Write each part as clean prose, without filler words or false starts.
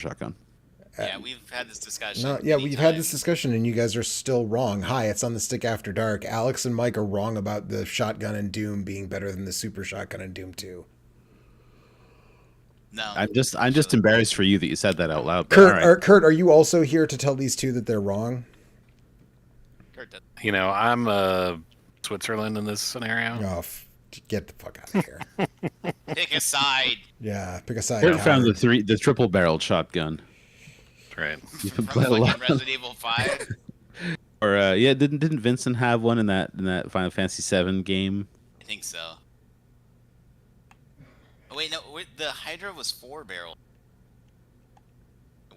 shotgun. Yeah, we've had this discussion. No, yeah, we've had this discussion, and you guys are still wrong. Hi, it's on the Stick After Dark. Alex and Mike are wrong about the shotgun in Doom being better than the super shotgun in Doom 2. No, I'm just embarrassed for you that you said that out loud. Kurt, are you also here to tell these two that they're wrong? You know, I'm Switzerland in this scenario. Oh, get the fuck out of here. Pick a side. Yeah, pick a side. Kurt found the triple barreled shotgun. Right. You can From play a lot. Resident Evil 5. Or yeah, didn't Vincent have one in that Final Fantasy VII game? I think so. Oh, wait, no, the Hydra was 4-barrel.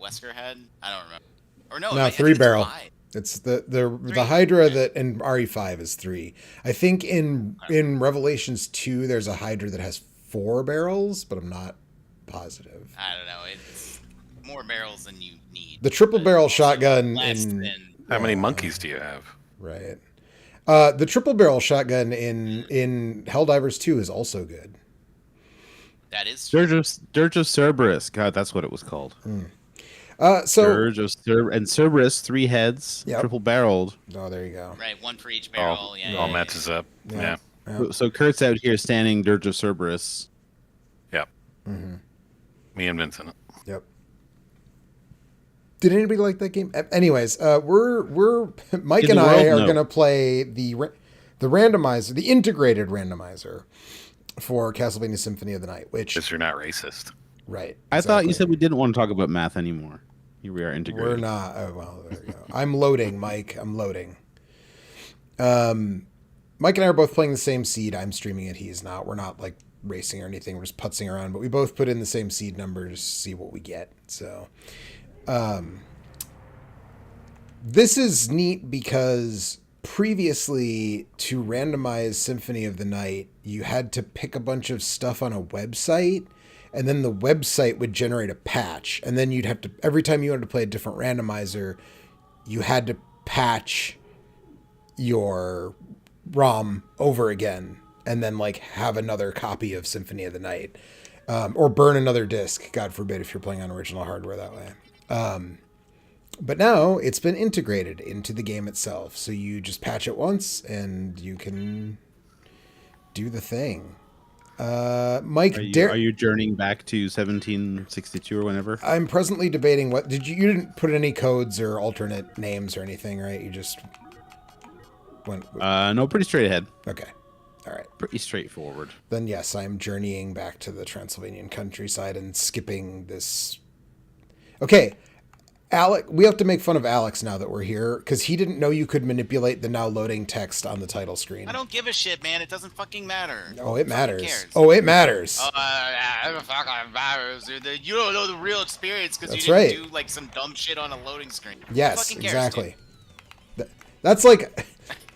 Wesker had? I don't remember. Or no, No, 3-barrel. It's the Hydra that in RE5 is 3. I think in Revelations 2 there's a Hydra that has 4 barrels, but I'm not positive. I don't know. It's more barrels than you need. The triple barrel shotgun in how many monkeys do you have? Right. The triple barrel shotgun in Helldivers 2 is also good. That is true. Dirge of Cerberus. God, that's what it was called. So and Cerberus, 3 heads, triple barreled. Oh, there you go. Right, one for each barrel. All matches up. Yeah. So Kurt's out here standing Dirge of Cerberus. Yep. Mm-hmm. Me and Vincent. Yep. Did anybody like that game? Anyways, we're Mike and I are gonna play the randomizer, the integrated randomizer for Castlevania Symphony of the Night, which because you're not racist. Right. Exactly. I thought you said we didn't want to talk about math anymore. Here we are integrated. We're not. Oh, well, there you go. I'm loading, Mike. I'm loading. Mike and I are both playing the same seed. I'm streaming it. He's not. We're not like racing or anything. We're just putzing around. But we both put in the same seed number to see what we get. So, this is neat because previously to randomize Symphony of the Night, you had to pick a bunch of stuff on a website. And then the website would generate a patch. And then you'd have to, every time you wanted to play a different randomizer, you had to patch your ROM over again. And then like have another copy of Symphony of the Night. Or burn another disc, God forbid, if you're playing on original hardware that way. But now it's been integrated into the game itself. So you just patch it once and you can do the thing. Mike, are you journeying back to 1762 or whenever? I'm presently debating what you didn't put any codes or alternate names or anything, right? You just went. No, pretty straight ahead. Okay, all right, pretty straightforward. Then yes, I'm journeying back to the Transylvanian countryside and skipping this. Okay. Alex, we have to make fun of Alex now that we're here because he didn't know you could manipulate the now loading text on the title screen. I don't give a shit, man. It doesn't fucking matter. Oh, it matters. Oh, it matters. Fucking matters, dude. You don't know the real experience because you didn't do like some dumb shit on a loading screen. Yes, cares, exactly. That's like,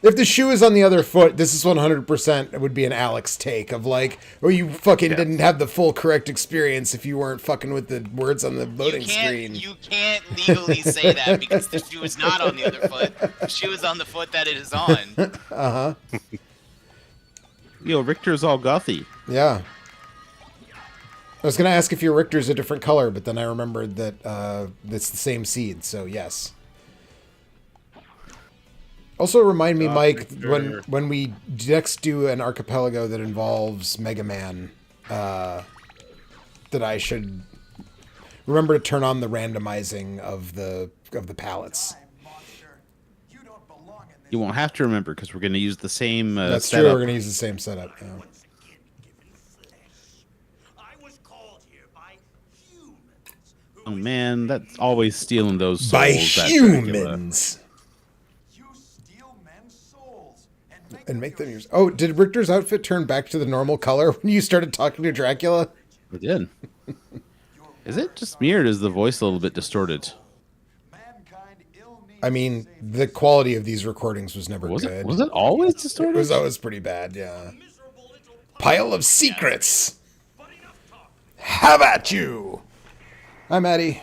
if the shoe is on the other foot, this is 100% it would be an Alex take of like, oh, you fucking didn't have the full correct experience if you weren't fucking with the words on the loading screen. You can't legally say that because the shoe is not on the other foot. The shoe is on the foot that it is on. Uh-huh. Yo, Richter's all gothy. Yeah. I was going to ask if your Richter's a different color, but then I remembered that it's the same seed, so yes. Also remind me, Mike, when we next do an archipelago that involves Mega Man, that I should remember to turn on the randomizing of the palettes. You won't have to remember because we're going to use the same That's setup. true, we're going to use the same setup. Yeah. Oh man, that's always stealing those souls. By humans! And make them yours. Oh, did Richter's outfit turn back to the normal color when you started talking to Dracula? It did. Is it just me or is the voice a little bit distorted? I mean, the quality of these recordings was never good. Was it always distorted? It was always pretty bad, yeah. Pile of secrets! Have at you! Hi, Maddie.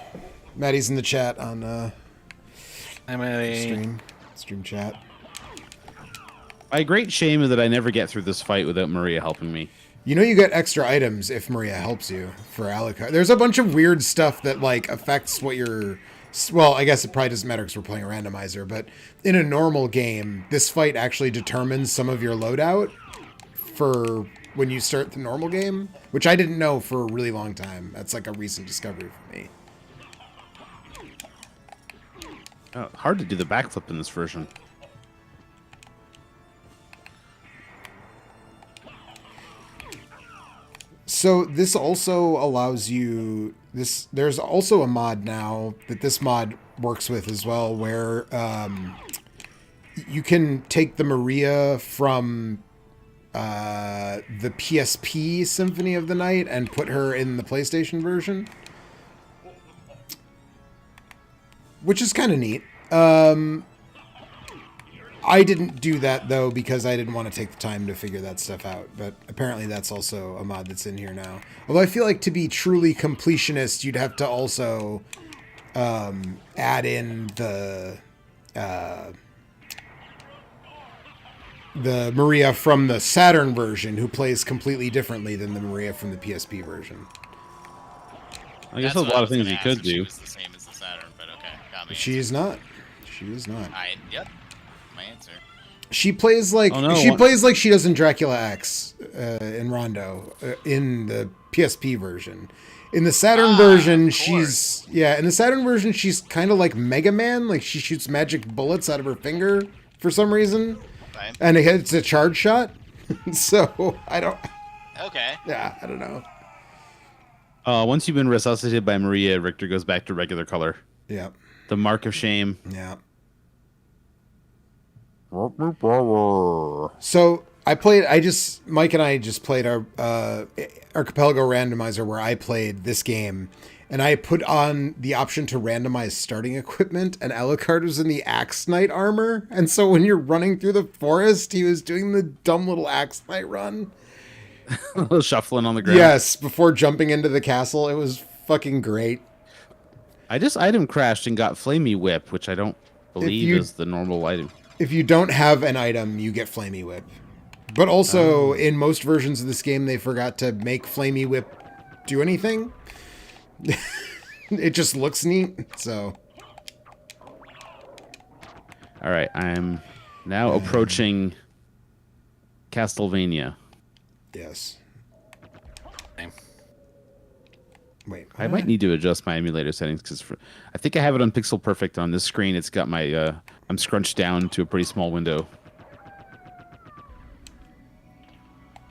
Maddie's in the chat on Hi, Maddie. Stream chat. My great shame is that I never get through this fight without Maria helping me. You know you get extra items if Maria helps you for Alucard. There's a bunch of weird stuff that like affects what you're... Well, I guess it probably doesn't matter because we're playing a randomizer, but in a normal game, this fight actually determines some of your loadout for when you start the normal game, which I didn't know for a really long time. That's like a recent discovery for me. Hard to do the backflip in this version. So this also allows you there's also a mod now that this mod works with as well, where you can take the Maria from the PSP Symphony of the Night and put her in the PlayStation version, which is kind of neat. I didn't do that, though, because I didn't want to take the time to figure that stuff out. But apparently that's also a mod that's in here now. Although I feel like to be truly completionist, you'd have to also add in the Maria from the Saturn version, who plays completely differently than the Maria from the PSP version. I guess there's a lot of things you could do. She was the same as the Saturn, but okay, got me. She is not. She is not. Yep. My answer. She plays like plays like she does in Dracula X in Rondo in the PSP version. In the Saturn version, she's in the Saturn version she's kind of like Mega Man, like she shoots magic bullets out of her finger for some reason, and it's a charge shot. So I don't. Okay. Yeah, I don't know. Once you've been resuscitated by Maria, Richter goes back to regular color. Yeah. The mark of shame. Yeah. So Mike and I just played our Archipelago randomizer where I played this game, and I put on the option to randomize starting equipment, and Alucard was in the Axe Knight armor, and so when you're running through the forest, he was doing the dumb little Axe Knight run. A little shuffling on the ground. Yes, before jumping into the castle. It was fucking great. I just item crashed and got Flamey Whip, which I don't believe is the normal item. If you don't have an item, you get Flamey Whip. But also, in most versions of this game, they forgot to make Flamey Whip do anything. It just looks neat, so... Alright, I'm now approaching Castlevania. Yes. Wait, I might need to adjust my emulator settings because I think I have it on Pixel Perfect on this screen. It's got my I'm scrunched down to a pretty small window.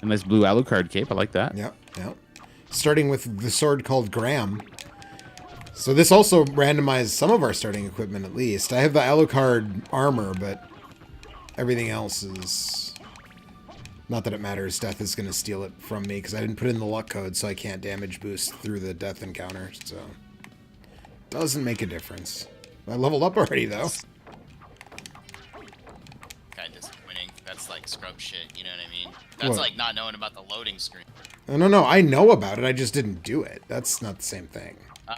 A nice blue Alucard cape. I like that. Yep, yep. Starting with the sword called Graham. So this also randomized some of our starting equipment, at least. I have the Alucard armor, but everything else is... Not that it matters. Death is going to steal it from me because I didn't put in the luck code, so I can't damage boost through the death encounter. So doesn't make a difference. I leveled up already, though. Kind of disappointing. That's like scrub shit. You know what I mean? That's What? like not knowing about the loading screen. No. I know about it. I just didn't do it. That's not the same thing. Okay.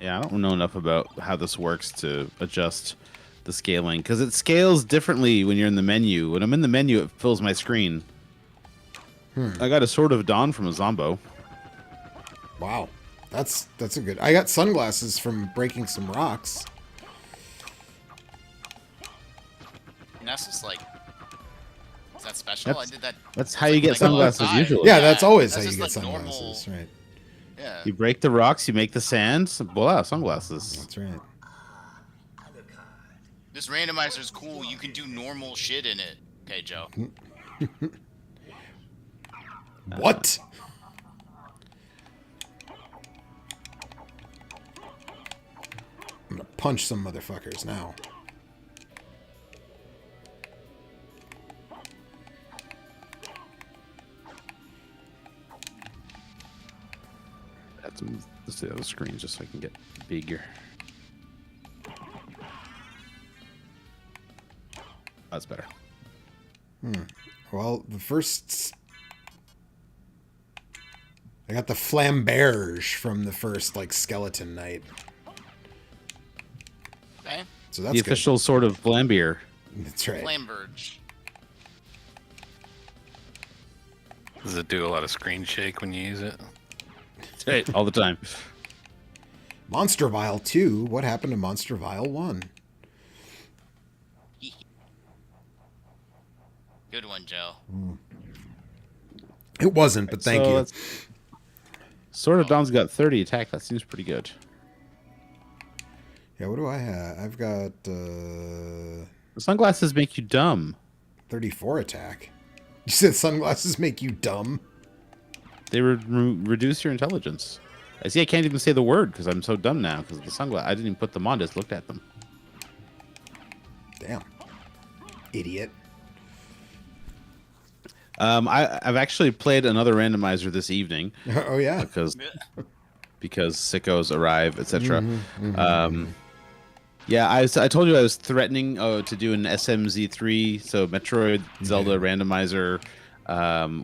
Yeah, I don't know enough about how this works to adjust the scaling because it scales differently when you're in the menu. When I'm in the menu, it fills my screen. I got a Sword of Dawn from a Zombo. Wow, that's a good. I got sunglasses from breaking some rocks. And that's just like, is that special? I did that. That's how you get sunglasses usually. Yeah, that's always how That's you get just like sunglasses, right? Yeah. You break the rocks, you make the sand. Voila, sunglasses. That's right. This randomizer is cool. You can do normal shit in it. Okay, Joe. What? I'm gonna punch some motherfuckers now. Let's move this to the other screen just so I can get bigger. That's better. Well, the first... I got the flamberge from the first, like, skeleton knight. Okay. So that's The good. official sword of Blambeer. That's right. Flame Verge. Does it do a lot of screen shake when you use it? Hey, all the time. Monster Vial 2. What happened to Monster Vial 1? Good one, Joe. It wasn't, but thank you. Sword of Dawn's got 30 attack. That seems pretty good. Yeah, what do I have? I've got The sunglasses make you dumb. 34 attack. You said sunglasses make you dumb? They reduce your intelligence. I see I can't even say the word because I'm so dumb now because of the sunglasses. I didn't even put them on, just looked at them. Damn. Idiot. I've actually played another randomizer this evening. Oh, yeah. Because sickos arrive, etc. Yeah, I told you I was threatening to do an SMZ3, so Metroid Zelda randomizer,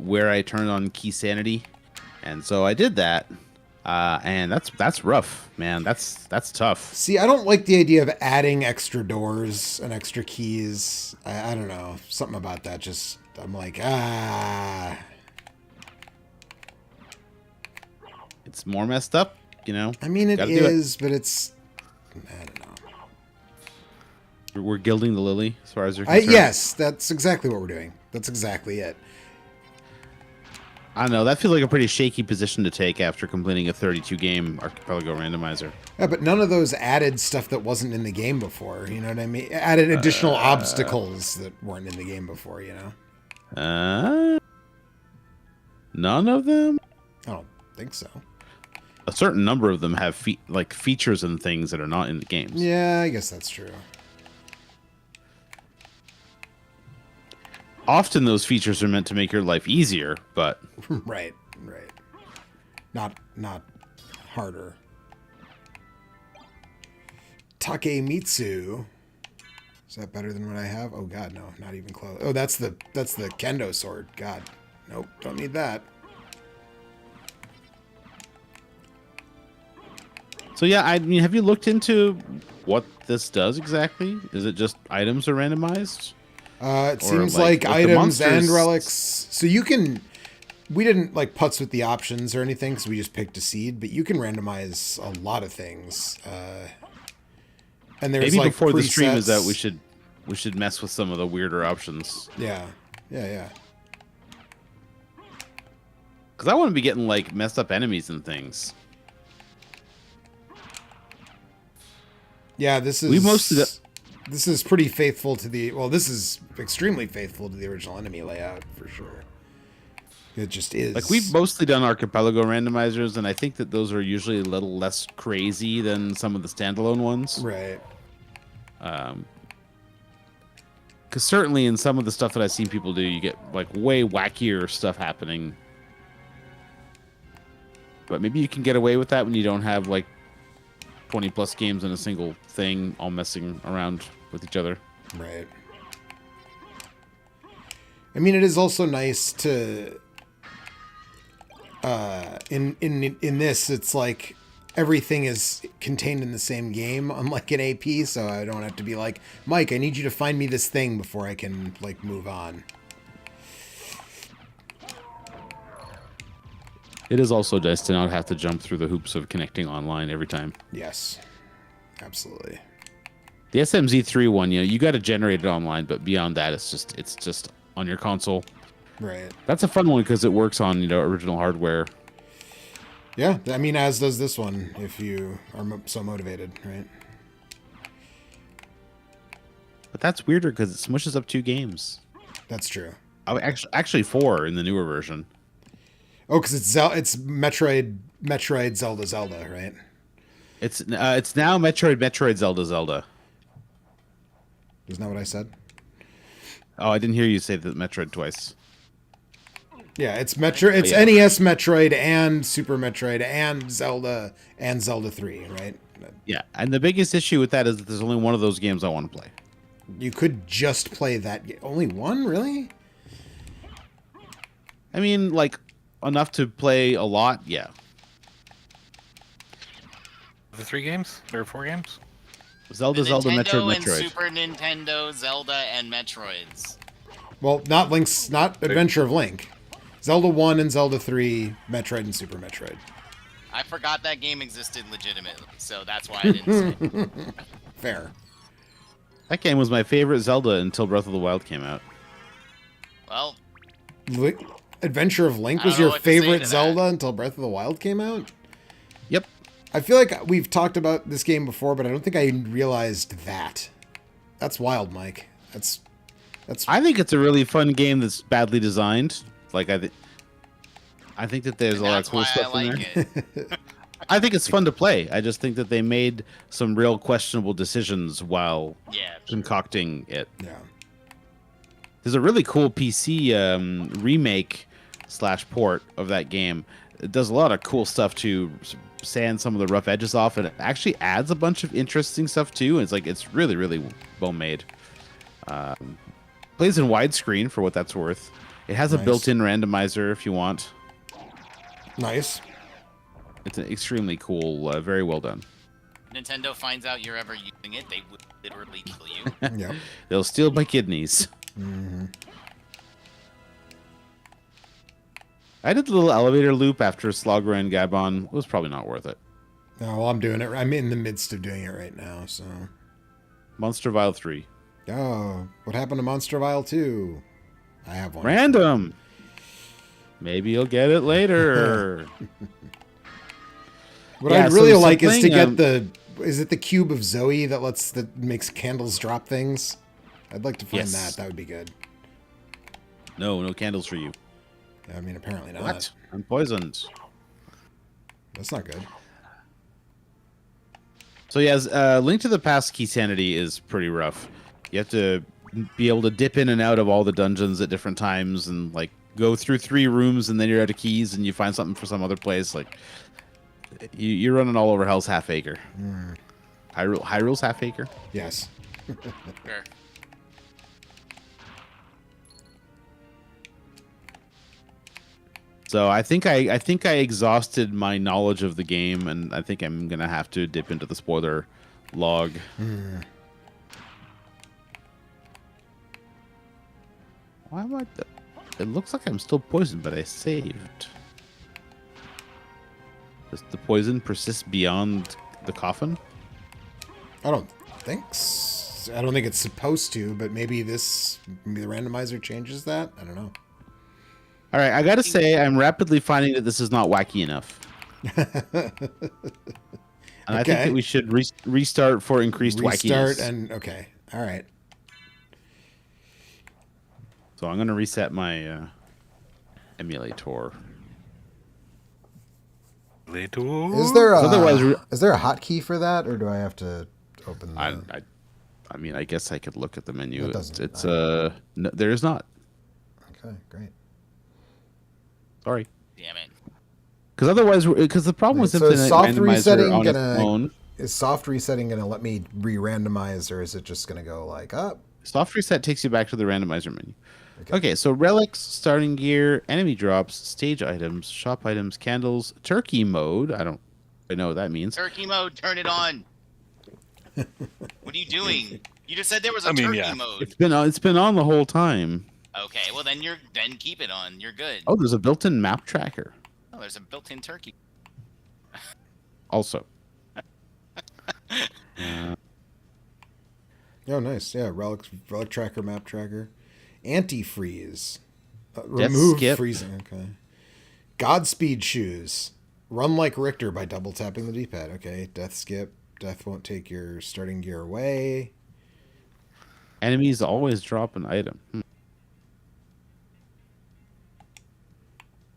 where I turn on key sanity, and so I did that, and that's rough, man. That's tough. See, I don't like the idea of adding extra doors and extra keys. I don't know, something about that. Just I'm like, It's more messed up, you know. I mean, it is, but it's I don't know. We're gilding the lily, as far as you're concerned. Yes, that's exactly what we're doing. That's exactly it. I don't know. That feels like a pretty shaky position to take after completing a 32-game Archipelago randomizer. Yeah, but none of those added stuff that wasn't in the game before. You know what I mean? Added additional obstacles that weren't in the game before. You know? None of them. I don't think so. A certain number of them have features and things that are not in the games. Yeah, I guess that's true. Often those features are meant to make your life easier, but right. Not harder. Takemitsu. Is that better than what I have? Oh god, no, not even close. Oh, that's the kendo sword. God. Nope, don't need that. So yeah, I mean, have you looked into what this does exactly? Is it just items are randomized? It seems like items and relics. So you can. We didn't like putz with the options or anything because we just picked a seed, but you can randomize a lot of things. And there's maybe like before presets. the stream is out, we should mess with some of the weirder options. Yeah. Because I want to be getting like messed up enemies and things. Yeah, this is pretty faithful to the. Well, this is extremely faithful to the original enemy layout for sure. It just is. Like we've mostly done Archipelago randomizers, and I think that those are usually a little less crazy than some of the standalone ones. Right. Because certainly in some of the stuff that I've seen people do, you get like way wackier stuff happening. But maybe you can get away with that when you don't have like 20 plus games in a single thing all messing around with each other. Right. I mean, it is also nice to in this it's like everything is contained in the same game, unlike an AP, so I don't have to be like, Mike, I need you to find me this thing before I can like move on. It is also nice to not have to jump through the hoops of connecting online every time. Yes. Absolutely. The SMZ3 one, you got to generate it online, but beyond that, it's just on your console. Right. That's a fun one because it works on original hardware. Yeah, I mean, as does this one, if you are so motivated, right? But that's weirder because it smushes up 2 games. That's true. Oh, actually 4 in the newer version. Oh, because it's Metroid, Zelda, right? It's now Metroid, Zelda. Isn't that what I said? Oh, I didn't hear you say the Metroid twice. Yeah, it's Metroid. It's NES Metroid and Super Metroid and Zelda 3, right? Yeah, and the biggest issue with that is that there's only one of those games I want to play. You could just play that. Only one, really? I mean, like enough to play a lot. Yeah. The 3 games or 4 games? Zelda, Nintendo Metroid, and Metroid. Super Nintendo, Zelda, and Metroids. Well, not Adventure of Link. Zelda 1 and Zelda 3, Metroid and Super Metroid. I forgot that game existed legitimately, so that's why I didn't say it. Fair. That game was my favorite Zelda until Breath of the Wild came out. Well, Adventure of Link I was don't know your what to say favorite to Zelda that. until Breath of the Wild came out? Yep. I feel like we've talked about this game before, but I don't think I realized that. That's wild, Mike. That's. I think it's a really fun game that's badly designed. Like I think that there's a lot of cool stuff in there. It. I think it's fun to play. I just think that they made some real questionable decisions while concocting it. Yeah. There's a really cool PC remake / port of that game. It does a lot of cool stuff to sand some of the rough edges off, and it actually adds a bunch of interesting stuff too. It's really, really well made. Plays in widescreen for what that's worth. It has a built-in randomizer if you want. Nice. It's an extremely cool, very well done. Nintendo finds out you're ever using it, they would literally kill you. Yeah. They'll steal my kidneys. Mm-hmm. I did the little elevator loop after Slogger and Gabon. It was probably not worth it. No, well, I'm doing it. I'm in the midst of doing it right now, so. Monster Vile 3. Oh, what happened to Monster Vile 2? I have one. Random. Maybe you'll get it later. What I'd really like is to get is it the cube of Zoe that makes candles drop things? I'd like to find that. That would be good. No candles for you. I mean, apparently not. What? I'm poisoned. That's not good. So yes, Link to the Past Key Sanity is pretty rough. You have to be able to dip in and out of all the dungeons at different times, and like go through 3 rooms, and then you're out of keys, and you find something for some other place. Like you're running all over Hell's Half Acre. Hyrule's Half Acre. Yes. Sure. So I think I exhausted my knowledge of the game, and I think I'm gonna have to dip into the spoiler log. Why am I? It looks like I'm still poisoned, but I saved. Does the poison persist beyond the coffin? I don't think I don't think it's supposed to, but maybe the randomizer changes that. I don't know. All right, I gotta say, I'm rapidly finding that this is not wacky enough. And I think that we should restart for increased wackiness. Okay. All right. So I'm gonna reset my emulator. Is there a hotkey for that, or do I have to open? I mean, I guess I could look at the menu. It's no, there is not. Okay, great. Sorry. Damn it. Because the problem with Infinite Randomizer on its own. Is soft resetting gonna let me re-randomize, or is it just gonna go like up? Soft reset takes you back to the randomizer menu. Okay, so relics, starting gear, enemy drops, stage items, shop items, candles, turkey mode. I know what that means. Turkey mode, turn it on. What are you doing? You just said there was a turkey mode. It's been on the whole time. Okay, well then keep it on. You're good. Oh, there's a built-in map tracker. Oh, there's a built-in turkey. Also. Oh, nice. Yeah, relic tracker, map tracker. Anti-freeze. Remove freezing. Okay. Godspeed shoes. Run like Richter by double tapping the D-pad. Okay. Death skip. Death won't take your starting gear away. Enemies always drop an item.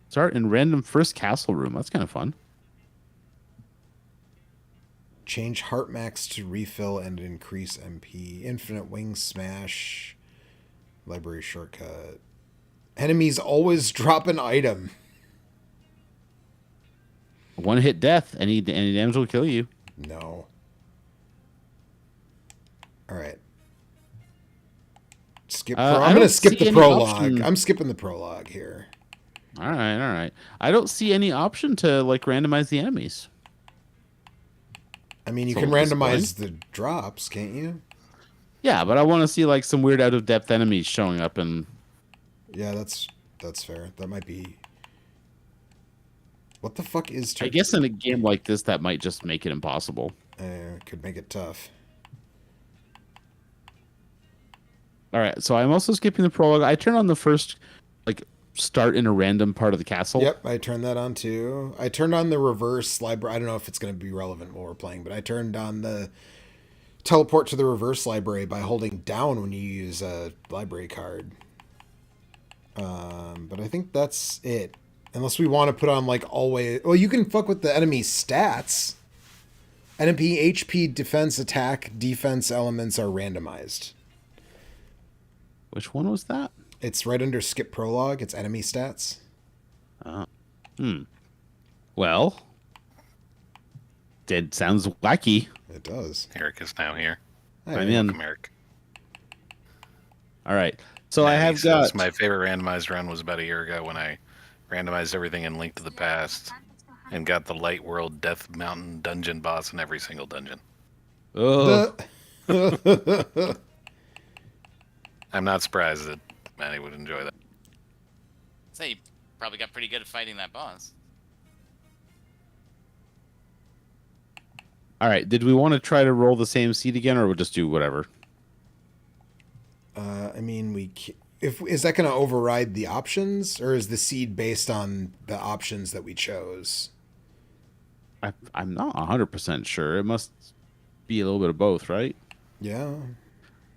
Start in random first castle room. That's kind of fun. Change heart max to refill and increase MP. Infinite wing smash. Library shortcut. Enemies always drop an item. One hit death. Any damage will kill you. No. All right. I'm going to skip the prologue. Option. I'm skipping the prologue here. All right. I don't see any option to like randomize the enemies. I mean, you So can disappointing. randomize the drops, can't you? Yeah, but I want to see like some weird out of depth enemies showing up and. Yeah, that's fair. That might be. What the fuck is? I guess in a game like this, that might just make it impossible. Could make it tough. All right, so I'm also skipping the prologue. I turn on the first, like, start in a random part of the castle. Yep, I turned that on too. I turned on the reverse library. I don't know if it's going to be relevant while we're playing, but I turned on the teleport to the reverse library by holding down when you use a library card. But I think that's it. Unless we want to put on, like, always... Well, you can fuck with the enemy stats. Enemy HP, defense, attack, defense elements are randomized. Which one was that? It's right under skip prologue. It's enemy stats. Well, it sounds wacky. It does. Eric is now here. I'm in. Welcome, Eric. All right. So I Maddie have says, got... My favorite randomized run was about a year ago when I randomized everything in Link to the Past and got the Light World Death Mountain dungeon boss in every single dungeon. Oh, I'm not surprised that Maddie would enjoy that. Say you probably got pretty good at fighting that boss. all right. Did we want to try to roll the same seed again, or we'll just do whatever? I mean, is that going to override the options, or is the seed based on the options that we chose? I'm not 100% sure. It must be a little bit of both, right? Yeah.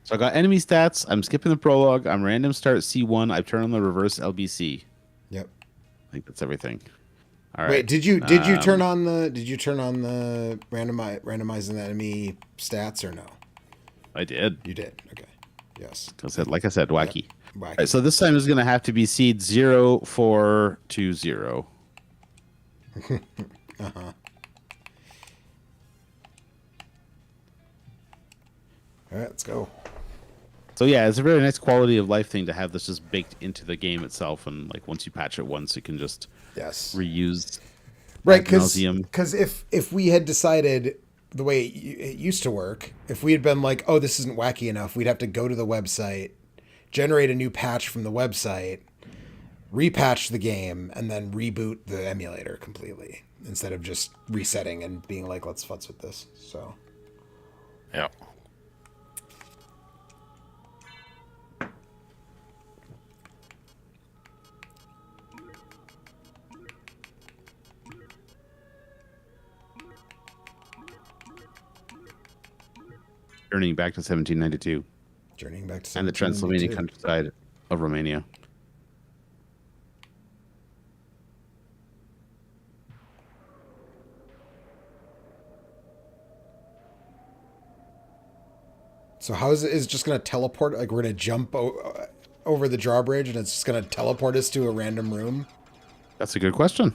So I got enemy stats. I'm skipping the prologue. I'm random start C1. I've turned on the reverse LBC. Yep. I think that's everything. All right. Wait, did you turn on the randomizing the enemy stats or no? I did. You did. Okay. Yes. Like I said, wacky. Wacky. All right, so this time is going to have to be seed 0420. Uh-huh. All right, let's go. So yeah, it's a very nice quality of life thing to have this just baked into the game itself, and like once you patch it once, it can just Yes. reuse. Right, ad nauseam. because if we had decided the way it used to work, if we had been like, oh, this isn't wacky enough, we'd have to go to the website, generate a new patch from the website, repatch the game, and then reboot the emulator completely instead of just resetting and being like, let's futz with this. So Yeah. Journeying back to 1792 journeying back to and the Transylvania 1792. countryside of Romania. So how is it just going to teleport? Like we're going to jump over the drawbridge and it's just going to teleport us to a random room? That's a good question.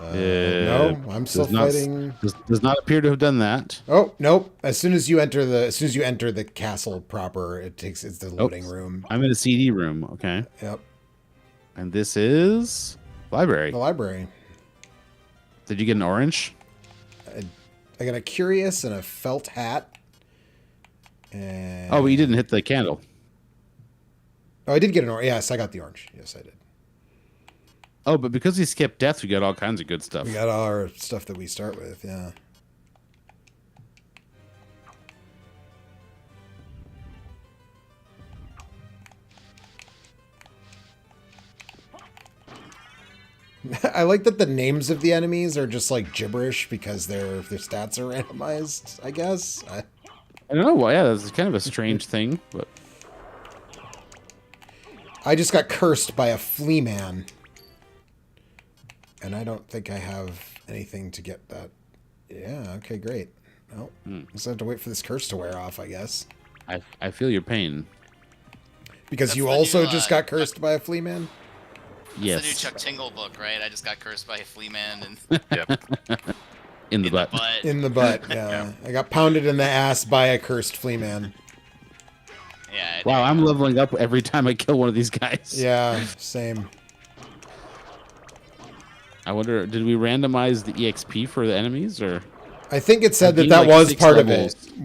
No, I'm still fighting. Does not appear to have done that. Oh, nope. As soon as you enter the castle proper, it's the loading room. I'm in a CD room. Okay. Yep. And this is library. The library. Did you get an orange? I got a curious and a felt hat. And Oh, but you didn't hit the candle. Oh, I did get an orange. Yes, I got the orange. Yes, I did. Oh, but because we skipped death, we got all kinds of good stuff. We got all our stuff that we start with, yeah. I like that the names of the enemies are just like gibberish because their stats are randomized, I guess. I don't know. Well, yeah, that's kind of a strange thing, but I just got cursed by a flea man. And I don't think I have anything to get that. Yeah, okay, great. Well, just have to wait for this curse to wear off, I guess. I feel your pain. Because That's you the also new, just got cursed by a flea man? Yes. It's the new Chuck Tingle book, right? I just got cursed by a flea man and Yep. In the butt. In the butt, yeah. I got pounded in the ass by a cursed flea man. Yeah. Wow, I'm leveling up every time I kill one of these guys. Yeah, same. I wonder, did we randomize the EXP for the enemies, or? I think it said that like was 6 part levels. of it. It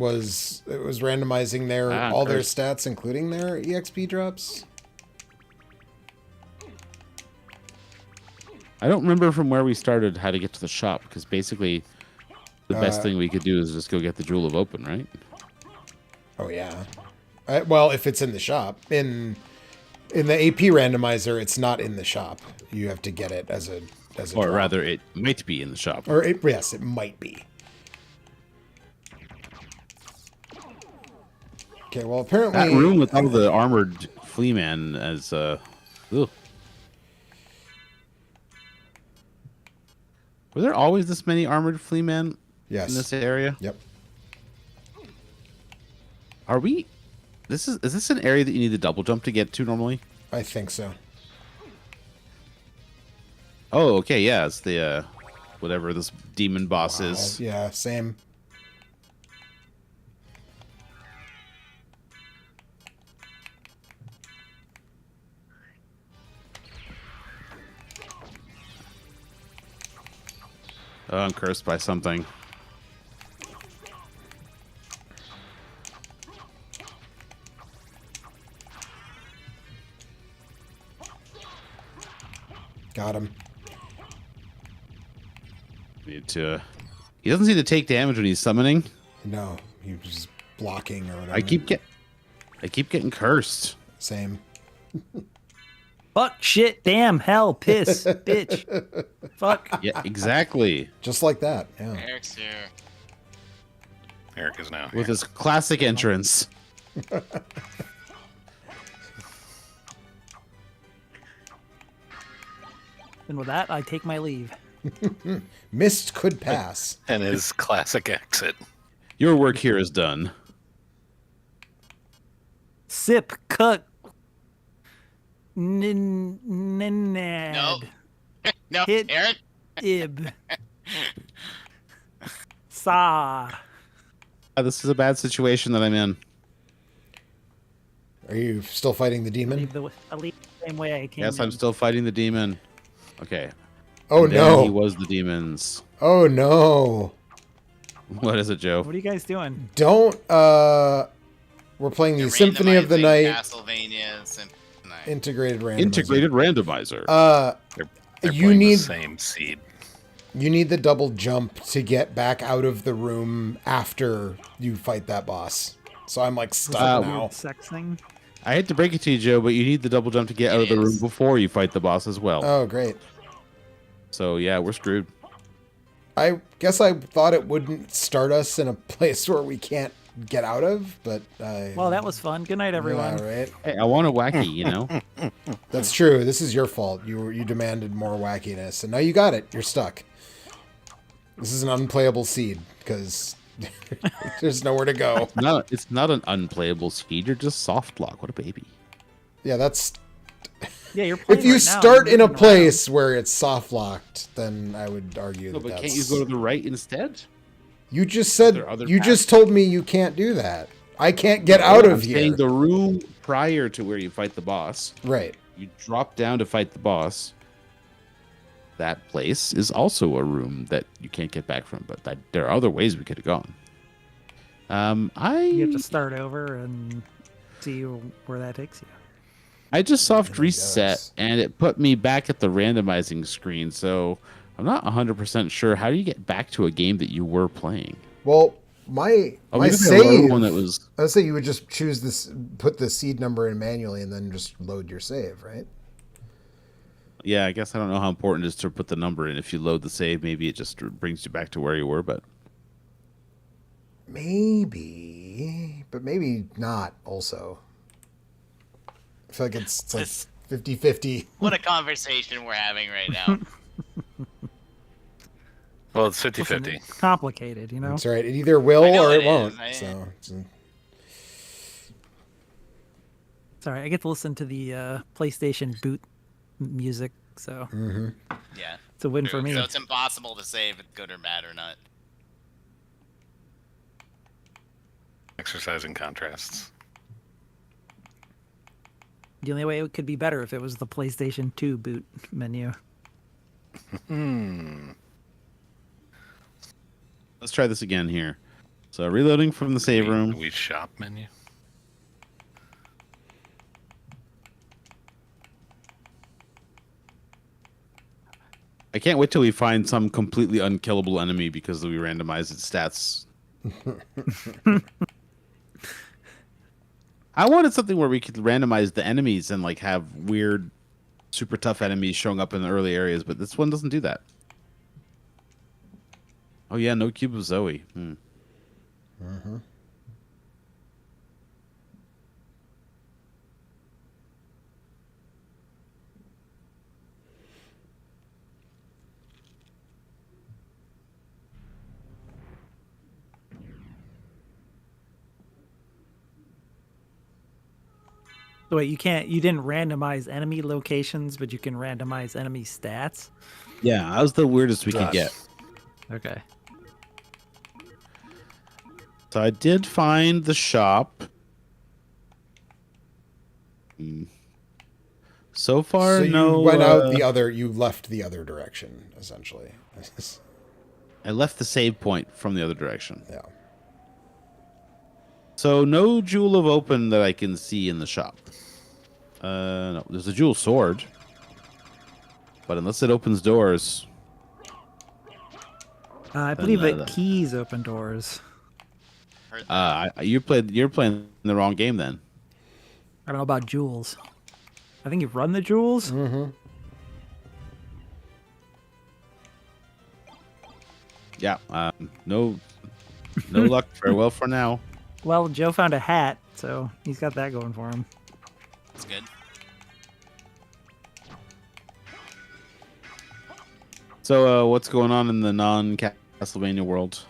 was randomizing all their cursed. stats, including their EXP drops. I don't remember from where we started how to get to the shop, because basically the best thing we could do is just go get the Jewel of Open, right? Oh yeah. Well, if it's in the shop, in the AP randomizer, it's not in the shop. You have to get it as a Or drop. rather, it might be in the shop. Or yes, it might be. Okay, well apparently That room with all the armored flea man as ugh. Were there always this many armored flea men yes. in this area? Yep. Are we? Is this an area that you need the double jump to get to normally? I think so. Oh, okay, yeah, it's the whatever this demon boss is. Yeah, same. Oh, I'm cursed by something. Got him. Need to. He doesn't seem to take damage when he's summoning. No, he was just blocking or whatever. I keep getting cursed. Same. Fuck, shit, damn, hell, piss, bitch. Fuck. Yeah, exactly. Just like that. Yeah. Eric's here. Eric is now With here. his classic entrance. And with that, I take my leave. Mist could pass. And his classic exit. Your work here is done. Sip, cut. Ninad. No. No, Hit. Eric? Ib. Sa. This is a bad situation that I'm in. Are you still fighting the demon? I leave the same way I came. Yes, in. I'm still fighting the demon. Okay. Oh And then he no. was the demons. Oh no. What is it, Joe? What are you guys doing? Don't we're playing the Symphony of the Randomizing Night Castlevania Symphony. integrated randomizer. Integrated randomizer. They're You playing need- the same seed. You need the double jump to get back out of the room after you fight that boss. So I'm like stuck now. Sex thing. I hate to break it to you, Joe, but you need the double jump to get out of the room before you fight the boss as well. Oh great. So yeah, we're screwed. I guess I thought it wouldn't start us in a place where we can't get out of, but Well, that was fun. Good night, everyone. Yeah, right. Hey, I want a wacky, you know? That's true. This is your fault. You demanded more wackiness, and now you got it. You're stuck. This is an unplayable seed because there's nowhere to go. No, it's not an unplayable seed. You're just soft lock. What a baby. Yeah, that's Yeah, you're playing if you right now. start You're in a moving place where it's soft locked, then I would argue No, that but that's. can't you go to the right instead? You just said there other you paths? just told me you can't do that. I can't get out I'm of here. saying the room prior to where you fight the boss. Right. You drop down to fight the boss. That place is also a room that you can't get back from, but there are other ways we could have gone. You have to start over and see where that takes you. I just soft I reset guess. and it put me back at the randomizing screen, so I'm not 100% sure. How do you get back to a game that you were playing? Well, my Oh, my maybe there was save. one that was. I would say you would just choose this, put the seed number in manually, and then just load your save, right? Yeah, I guess I don't know how important it is to put the number in. If you load the save, maybe it just brings you back to where you were, but Maybe, but maybe not also. I feel like it's like 50-50. What a conversation we're having right now. Well, it's Listen, 50-50. it's complicated, you know? That's right. It either will I know or it it won't. is. So Sorry, I get to listen to the PlayStation boot music, so Yeah. it's a win for me. So it's impossible to say if it's good or bad or not. Exercising contrasts. The only way it could be better if it was the PlayStation 2 boot menu. Let's try this again here. So reloading from the save room. We shop menu. I can't wait till we find some completely unkillable enemy because we randomized its stats. I wanted something where we could randomize the enemies and like have weird, super tough enemies showing up in the early areas, but this one doesn't do that. Oh yeah, no cube of Zoe. So wait, you didn't randomize enemy locations, but you can randomize enemy stats? Yeah, that was the weirdest we could get. Okay. So I did find the shop. So far, So you no. went out the other. You left the other direction, essentially. I left the save point from the other direction. Yeah. So no Jewel of Open that I can see in the shop. No, there's a Jewel Sword. But unless it opens doors... I believe it keys open doors. You're playing the wrong game then. I don't know about jewels. I think you run the jewels. Mm-hmm. Yeah. No luck. Farewell for now. Well, Joe found a hat, so he's got that going for him. That's good. So, what's going on in the non-Castlevania world?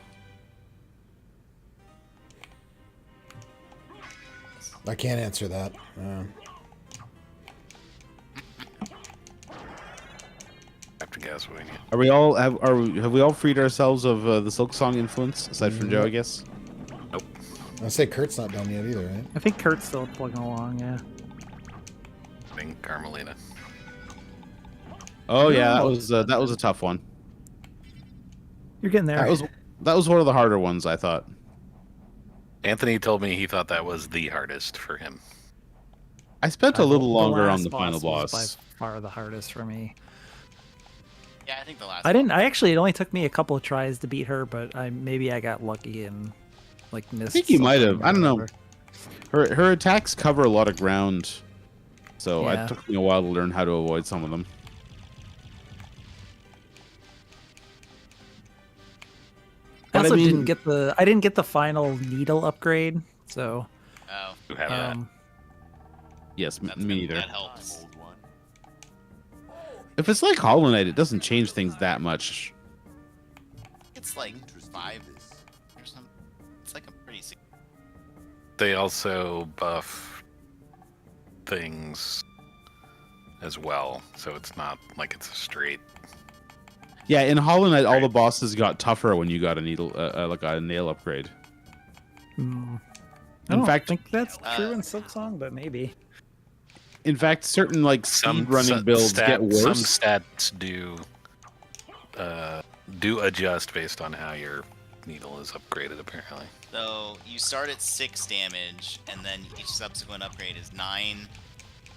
I can't answer that. After Castlevania. Have we all freed ourselves of the Silk Song influence aside from Joe? I guess. Nope. I say Kurt's not done yet either, right? I think Kurt's still plugging along. Yeah. I think Carmelina. Oh yeah, that was a tough one. You're getting there. That was one of the harder ones, I thought. Anthony told me he thought that was the hardest for him. I spent a little The longer last on the final was boss. by far the hardest for me. Yeah, I think the last. It only took me a couple of tries to beat her, but maybe I got lucky and like missed. I think you might have. something or I don't know. whatever. Her attacks cover a lot of ground, so Yeah. it took me a while to learn how to avoid some of them. I But also I mean- didn't get the final needle upgrade, so Oh, Who have that? Yes, that's me good. either. That helps. If it's like Hollow Knight, it doesn't change things that much. It's like 5 or something. It's like a pretty. They also buff things as well, so it's not like it's a straight. Yeah, in Hollow Knight, all the bosses got tougher when you got a needle, like a nail upgrade. I In don't fact, think that's true in Silksong, but maybe. in fact, certain like speed running builds get worse. Some stats do adjust based on how your needle is upgraded, apparently. So you start at 6 damage, and then each subsequent upgrade is 9,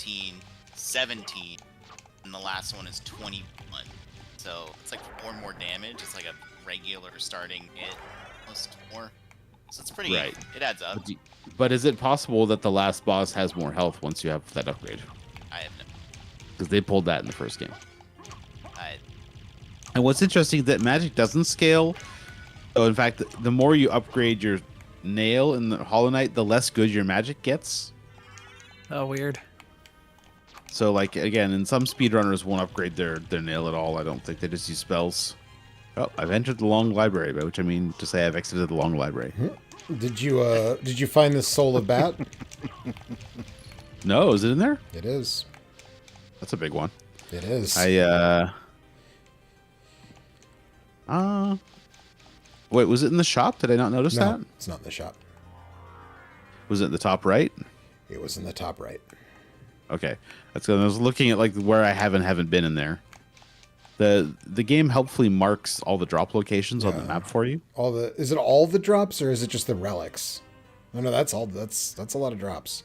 18, 17, and the last one is 21. So it's like 4 more damage. It's like a regular starting hit, almost 4. So it's pretty. Right. It adds up. But is it possible that the last boss has more health once you have that upgrade? I have no. Because they pulled that in the first game. I, And what's interesting is that magic doesn't scale. So in fact, the more you upgrade your nail in the Hollow Knight, the less good your magic gets. Oh, weird. So like again, and some speedrunners won't upgrade their nail at all. I don't think they just use spells. Oh, I've entered the long library, by which I mean to say I've exited the long library. Did you find the soul of bat? No, is it in there? It is. That's a big one. It is. Wait, was it in the shop? Did I not notice No, that? it's not in the shop. Was it in the top right? It was in the top right. Okay, that's good. I was looking at like where I haven't been in there. The game helpfully marks all the drop locations on the Yeah. map for you. Is it all the drops or is it just the relics? No, that's all. That's a lot of drops.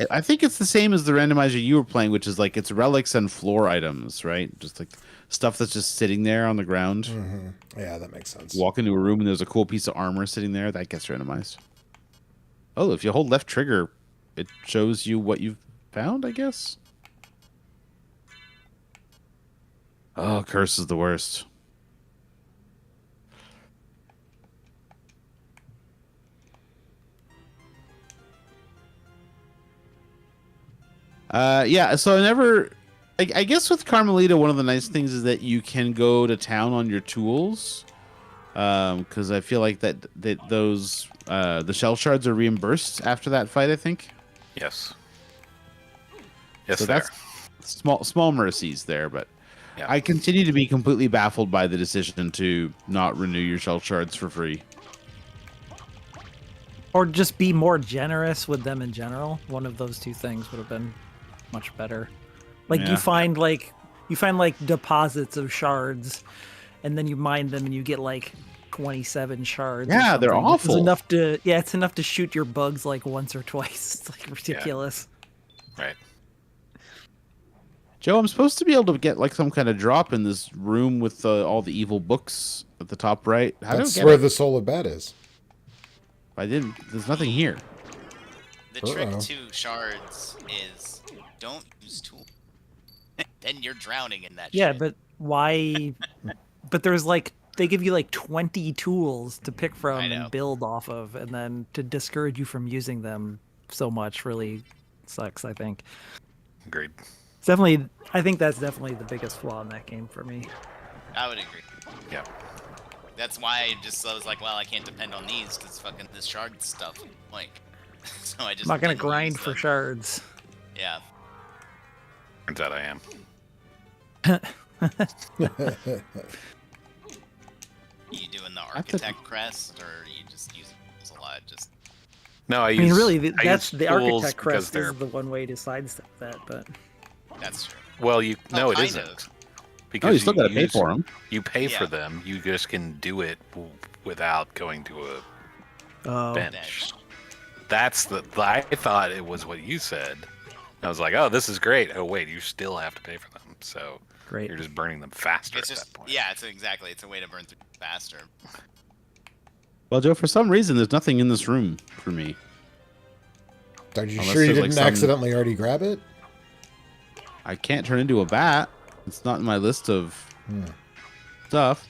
I think it's the same as the randomizer you were playing, which is like it's relics and floor items, right? Just like stuff that's just sitting there on the ground. Yeah, that makes sense. Walk into a room and there's a cool piece of armor sitting there that gets randomized. Oh, if you hold left trigger, it shows you what you've found, I guess. Oh, curse is the worst. Yeah, so I guess with Carmelita, one of the nice things is that you can go to town on your tools. Because I feel like that those the shell shards are reimbursed after that fight, I think. Yes. Yes, So there. that's small mercies there, but Yeah. I continue to be completely baffled by the decision to not renew your shell shards for free. Or just be more generous with them in general. One of those two things would have been much better. Like Yeah. you find like deposits of shards, and then you mine them and you get like 27 shards. or Yeah, they're something. awful. It's enough to shoot your bugs like once or twice. It's like ridiculous. Right. Joe, I'm supposed to be able to get like some kind of drop in this room with all the evil books at the top right. How That's do I get where it? the soul of bat is. I didn't. There's nothing here. The trick Uh-oh. to shards is don't use tools. Then you're drowning in that Yeah, shit. but why? But there's like they give you like 20 tools to pick from I know. and build off of, and then to discourage you from using them so much really sucks. I think Agreed. it's definitely. I think that's definitely the biggest flaw in that game for me. I would agree. Yeah. That's why I was like, well, I can't depend on these because fucking this shard stuff. Like, so I just. I'm not gonna didn't grind use for them. shards. Yeah. Turns out I am. You doing the architect crest or you just use tools a lot? Just No, I I use. mean, really, I that's use the tools architect because crest they're. is the one way to sidestep that, but that's true. Well, you no, it kind isn't. of. Because Oh, you still got to pay use- for them. You pay for Yeah. them. You just can do it without going to a oh, bench. That's I thought it was what you said. I was like, oh, this is great. Oh, wait, you still have to pay for them. So great. you're just burning them faster It's at just that point. yeah, it's a way to burn through faster. Well, Joe, for some reason, there's nothing in this room for me. Are you Unless sure you there's, didn't like, some- accidentally already grab it? I can't turn into a bat. It's not in my list of stuff.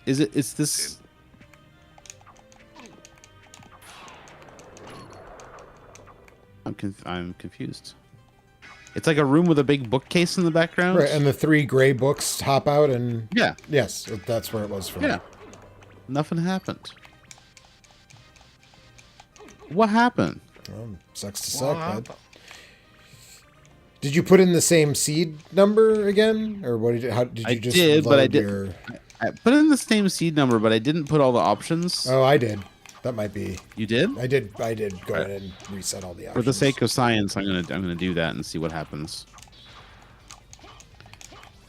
Is it? It's this. I'm confused. It's like a room with a big bookcase in the background. Right, and the 3 gray books hop out, and Yeah, yes, that's where it was for yeah. me. Nothing happened. What happened? Well, sucks to Well, suck, bud. Did you put in the same seed number again, or what did you? How did you I just? did, but I load did- Your... I put in the same seed number, but I didn't put all the options. Oh, I did. That might be. You did? I did go in and reset all the options. For the sake of science, I'm gonna do that and see what happens.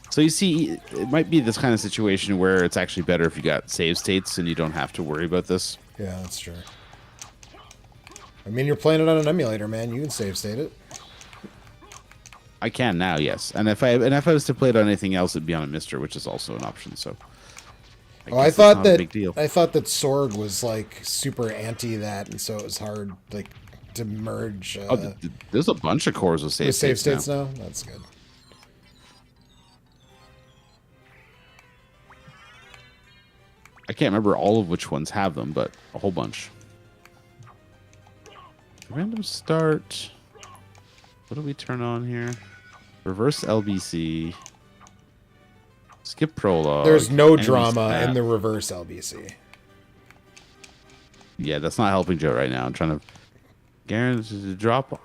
So you see, it might be this kind of situation where it's actually better if you got save states and you don't have to worry about this. Yeah, that's true. I mean, you're playing it on an emulator, man. You can save state it. I can now, yes. And if I was to play it on anything else, it'd be on a Mister, which is also an option. So. Oh, I guess it's thought not a that big deal. I thought that Sorg was like super anti that, and so it was hard like to merge. There's a bunch of cores with save with save states states now. That's good. I can't remember all of which ones have them, but a whole bunch. Random start. What do we turn on here? Reverse LBC. Skip prologue. There's no enemy drama stat. in the reverse LBC. Yeah, that's not helping Joe right now. I'm trying to guarantee to drop.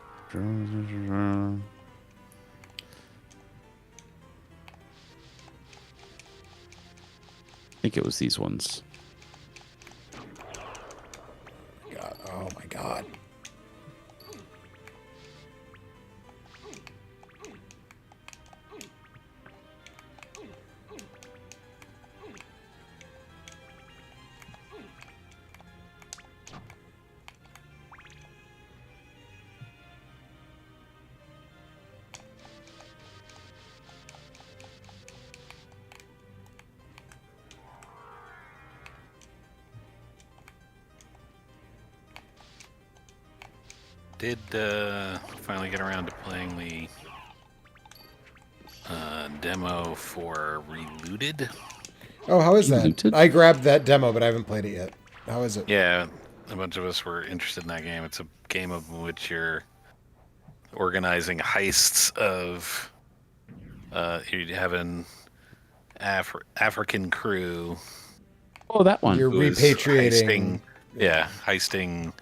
I think it was these ones. God, oh my god. did finally get around to playing the demo for Relooted. Oh, how is that? Looted? I grabbed that demo, but I haven't played it yet. How is it? Yeah, a bunch of us were interested in that game. It's a game of which you're organizing heists of you have an African crew. Oh, that one. You're who is repatriating. heisting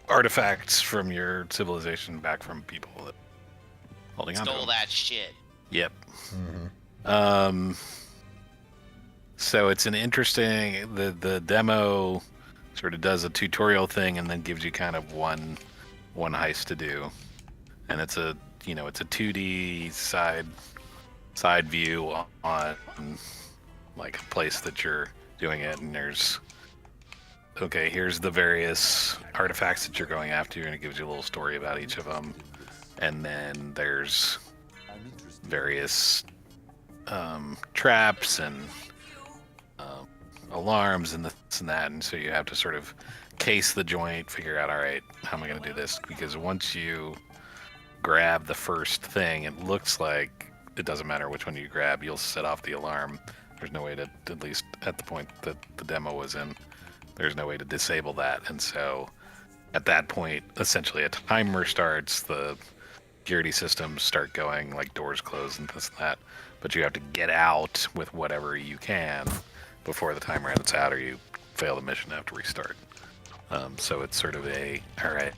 artifacts from your civilization back from people that holding on to Stole them. that shit. Yep. Mhm. So it's an interesting. The demo sort of does a tutorial thing and then gives you kind of one heist to do, and it's a 2D side view on like a place that you're doing it, and there's here's the various artifacts that you're going after, and it gives you a little story about each of them, and then there's various traps and alarms and this and that, and so you have to sort of case the joint, figure out, all right, how am I going to do this? Because once you grab the first thing, it looks like it doesn't matter which one you grab, you'll set off the alarm. There's no way to, at least at the point that the demo was in, there's no way to disable that. And so at that point, essentially a timer starts, the security systems start going, like doors close and this and that, but you have to get out with whatever you can before the timer runs out, or you fail the mission and have to restart. So it's sort of all right,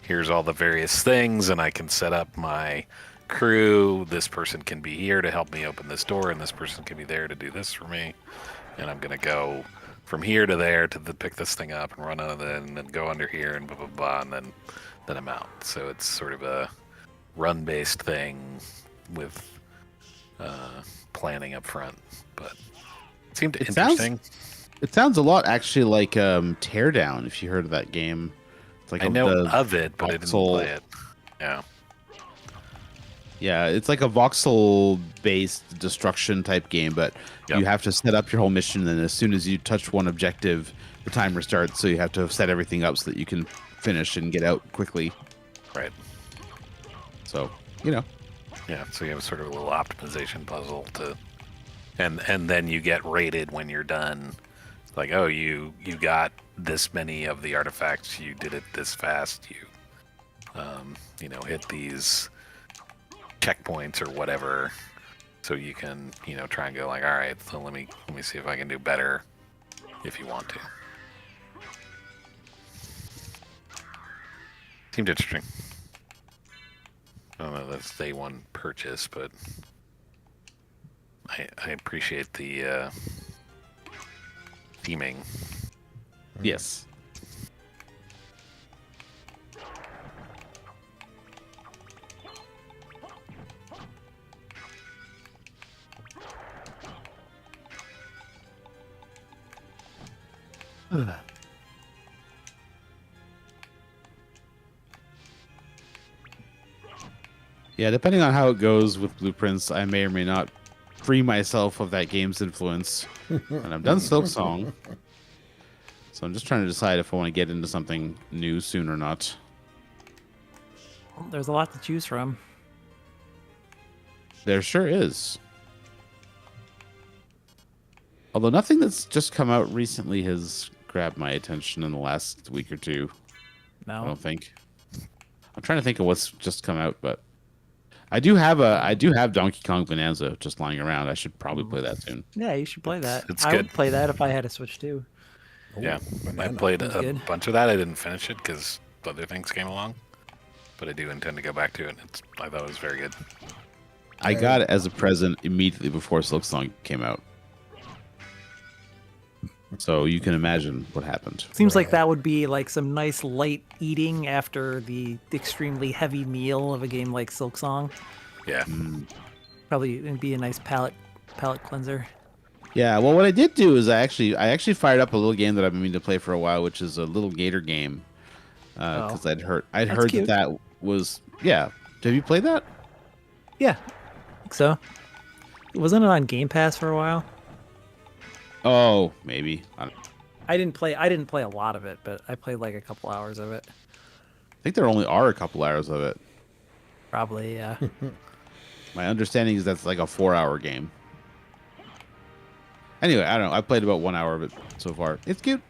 here's all the various things, and I can set up my crew. This person can be here to help me open this door, and this person can be there to do this for me. And I'm going to go from here to there to pick this thing up and run out of it, and then go under here and blah, blah, blah, and then I'm out. So it's sort of a run-based thing with planning up front, but it seemed interesting. It sounds a lot actually like Teardown, if you heard of that game. It's like I know of it, but I didn't play it. Yeah. Yeah, it's like a voxel-based destruction type game, but you have to set up your whole mission, and as soon as you touch one objective, the timer starts, so you have to set everything up so that you can finish and get out quickly. Right. So, Yeah, so you have sort of a little optimization puzzle to... And then you get rated when you're done. Like, oh, you got this many of the artifacts, you did it this fast, you hit these checkpoints or whatever, so you can try and go like, all right, so let me see if I can do better if you want to. Seemed interesting. I don't know, that's day one purchase, but I appreciate the theming. yes. Yeah, depending on how it goes with Blueprints, I may or may not free myself of that game's influence. And I've done Silksong, so I'm just trying to decide if I want to get into something new soon or not. There's a lot to choose from. There sure is. Although nothing that's just come out recently has grabbed my attention in the last week or two. I No. don't think. I'm trying to think of what's just come out, but I do have Donkey Kong Bonanza just lying around. I should probably play that soon. Yeah, you should play that. It's I good. would play that if I had a Switch too. Yeah, I banana. played That's a good. bunch of that. I didn't finish it because other things came along, but I do intend to go back to it. I thought it was very good. I got it as a present immediately before Silksong came out. So you can imagine what happened. Seems like Right. that would be like some nice light eating after the extremely heavy meal of a game like Silksong. Yeah, Probably it'd be a nice palate cleanser. Yeah, well, what I did do is I actually fired up a little game that I've been meaning to play for a while, which is a little gator game. Because I'd heard cute. that was Have you played that? Yeah, I think so. Wasn't it on Game Pass for a while? Oh, maybe. I don't- I didn't play a lot of it, but I played like a couple hours of it. I think there only are a couple hours of it. Probably, yeah. My understanding is that's like a 4-hour game. Anyway, I don't know. I played about 1 hour of it so far. It's cute.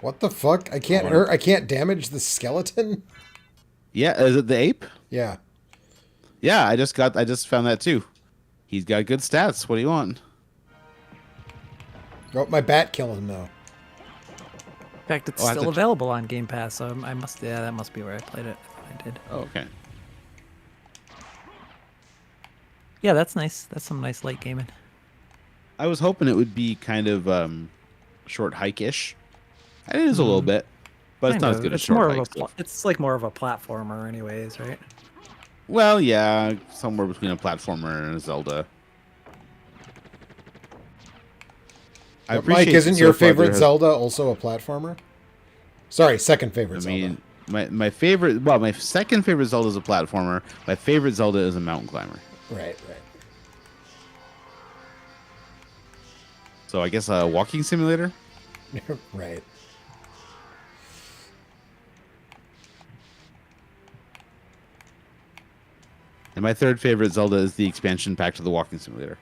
What the fuck? I can't hurt. I can't damage the skeleton. Yeah, is it the ape? Yeah. Yeah, I just found that too. He's got good stats. What do you want? Oh, my bat killing him though. In fact, it's Oh, I have still to- available on Game Pass, so I must. Yeah, that must be where I played it. I did. Oh, okay. Yeah, that's nice. That's some nice light gaming. I was hoping it would be kind of short hike-ish. It is a little bit, but it's not as good as It's short more hike of a. stuff. It's like more of a platformer, anyways, right? Well, yeah, somewhere between a platformer and a Zelda. I But Mike, appreciate isn't so your far there favorite has- Zelda also a platformer? Sorry, second favorite I mean, Zelda. my favorite. Well, my second favorite Zelda is a platformer. My favorite Zelda is a mountain climber. Right. So I guess a walking simulator. Right. And my third favorite Zelda is the expansion pack to the walking simulator.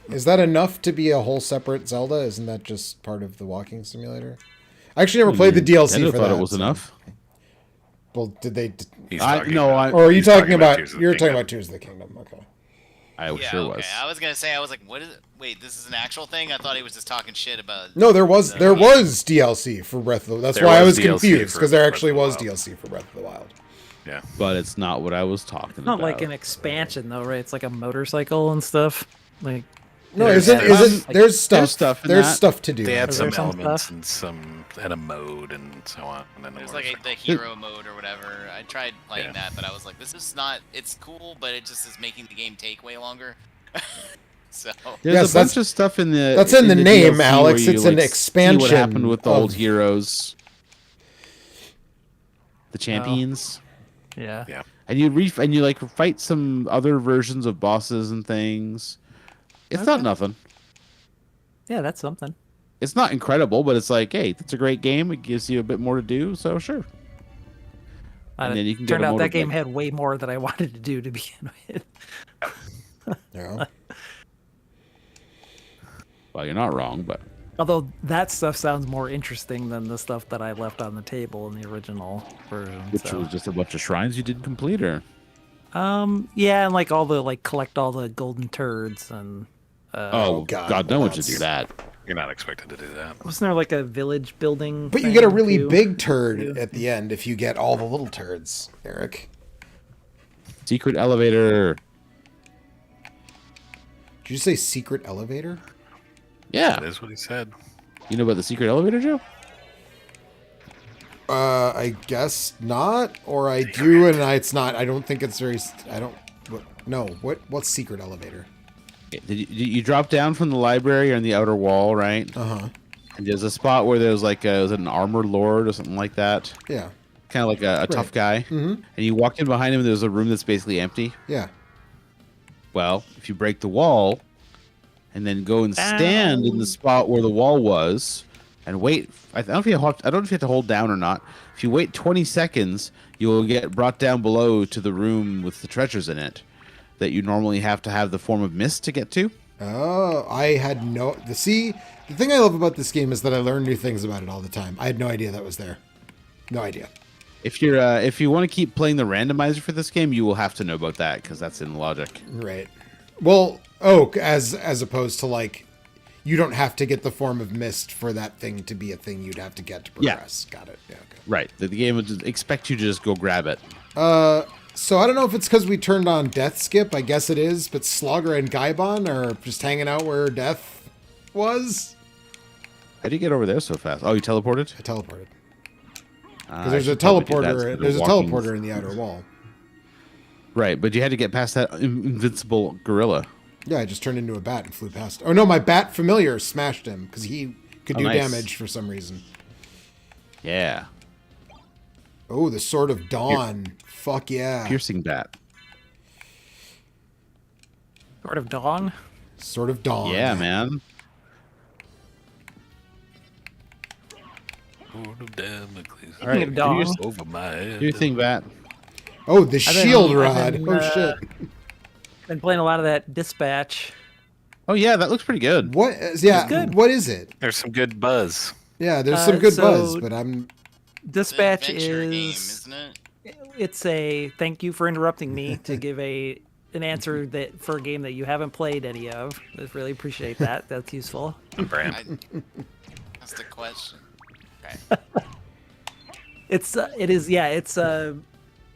Is that enough to be a whole separate Zelda? Isn't that just part of the walking simulator? I actually never played the DLC Nintendo for thought that. it was so- enough. Well, did they? He's I- talking no, about- I- Or are you he's talking about? Tears of the You're talking Kingdom. about Tears of the Kingdom. Okay. I Yeah, sure okay. was. I was gonna say, I was like, what is it? Wait, this is an actual thing? I thought he was just talking shit about. No, there was the there game. was DLC for Breath of the. That's There why I was was DLC confused for because there Breath of actually the was Wild. DLC for Breath of the Wild. Yeah. But it's not what I was talking It's not about. like an expansion though, right? It's like a motorcycle and stuff. Like No, There's- isn't there's- isn't there's stuff there's stuff in there's that. stuff to do. They had Is some there some elements stuff? and a mode and so on. And then There's like the hero mode or whatever. I tried playing that, but I was like, this is not. It's cool, but it just is making the game take way longer. So There's Yes, a bunch that's- of stuff in the. that's in the name, DLC Alex. where you, It's an see expansion what happened with the old of- heroes, the champions, yeah. Yeah. and you like fight some other versions of bosses and things. It's not Okay. nothing. Yeah, that's something. It's not incredible, but it's like, hey, it's a great game. It gives you a bit more to do, so sure. And then you can get turned a out that motorbike. game had way more than I wanted to do to begin with. Yeah. Well, you're not wrong, but Although that stuff sounds more interesting than the stuff that I left on the table in the original version. which so. was just a bunch of shrines you didn't complete, or Yeah, and like all the collect all the golden turds and oh God, God, no one should that's- do that. You're not expected to do that. wasn't there like a village building? But you get a thing, really too? big turd at the end if you get all the little turds, Eric. Secret elevator. Did you say secret elevator? Yeah, That is what he said. you know about the secret elevator, Joe? I guess not, or I do, and it's not. I don't think it's very. I don't. No. What's secret elevator? Did you drop down from the library on the outer wall, right? And there's a spot where there's like was it an armored lord or something like that? Yeah. Kind of like a tough guy. And you walk in behind him, and there's a room that's basically empty. Yeah. Well, if you break the wall, and then go and stand in the spot where the wall was, and wait. I don't know if you have to hold down or not. If you wait 20 seconds, you will get brought down below to the room with the treasures in it that you normally have to have the form of mist to get to. Oh, I had no. The thing I love about this game is that I learn new things about it all the time. I had no idea that was there. No idea. If you want to keep playing the randomizer for this game, you will have to know about that because that's in the logic. Right. Well, as opposed to like, you don't have to get the form of mist for that thing to be a thing you'd have to get to Yeah. progress. Got it. Yeah. Okay. Right. The game would just expect you to just go grab it. So I don't know if it's because we turned on Death Skip. I guess it is. But Slogger and Gaibon are just hanging out where Death was. How do you get over there so fast? Oh, you teleported? I teleported. I Because there's a should probably do that teleporter. instead of There's a walking. teleporter in the outer wall. Right, but you had to get past that invincible gorilla. Yeah, I just turned into a bat and flew past. Oh no, my bat familiar smashed him because he could Oh, do nice. damage for some reason. Yeah. Oh, the Sword of Dawn. Fuck yeah. Piercing bat. Sort of Dawn. Sword of Dawn. Yeah, man. of Damocles. All right, of dong. do Over my head. your thing, Bat. Oh, the shield I've rod. been, Oh shit. Been playing a lot of that Dispatch. Oh yeah, that looks pretty good. What? Yeah. good. What is it? There's some good buzz. Yeah, there's some good so- buzz, but I'm. Dispatch It's an adventure game, is isn't it? it's a thank you for interrupting me to give an answer that for a game that you haven't played any of. I really appreciate that. That's useful. Brand. That's the question. Okay.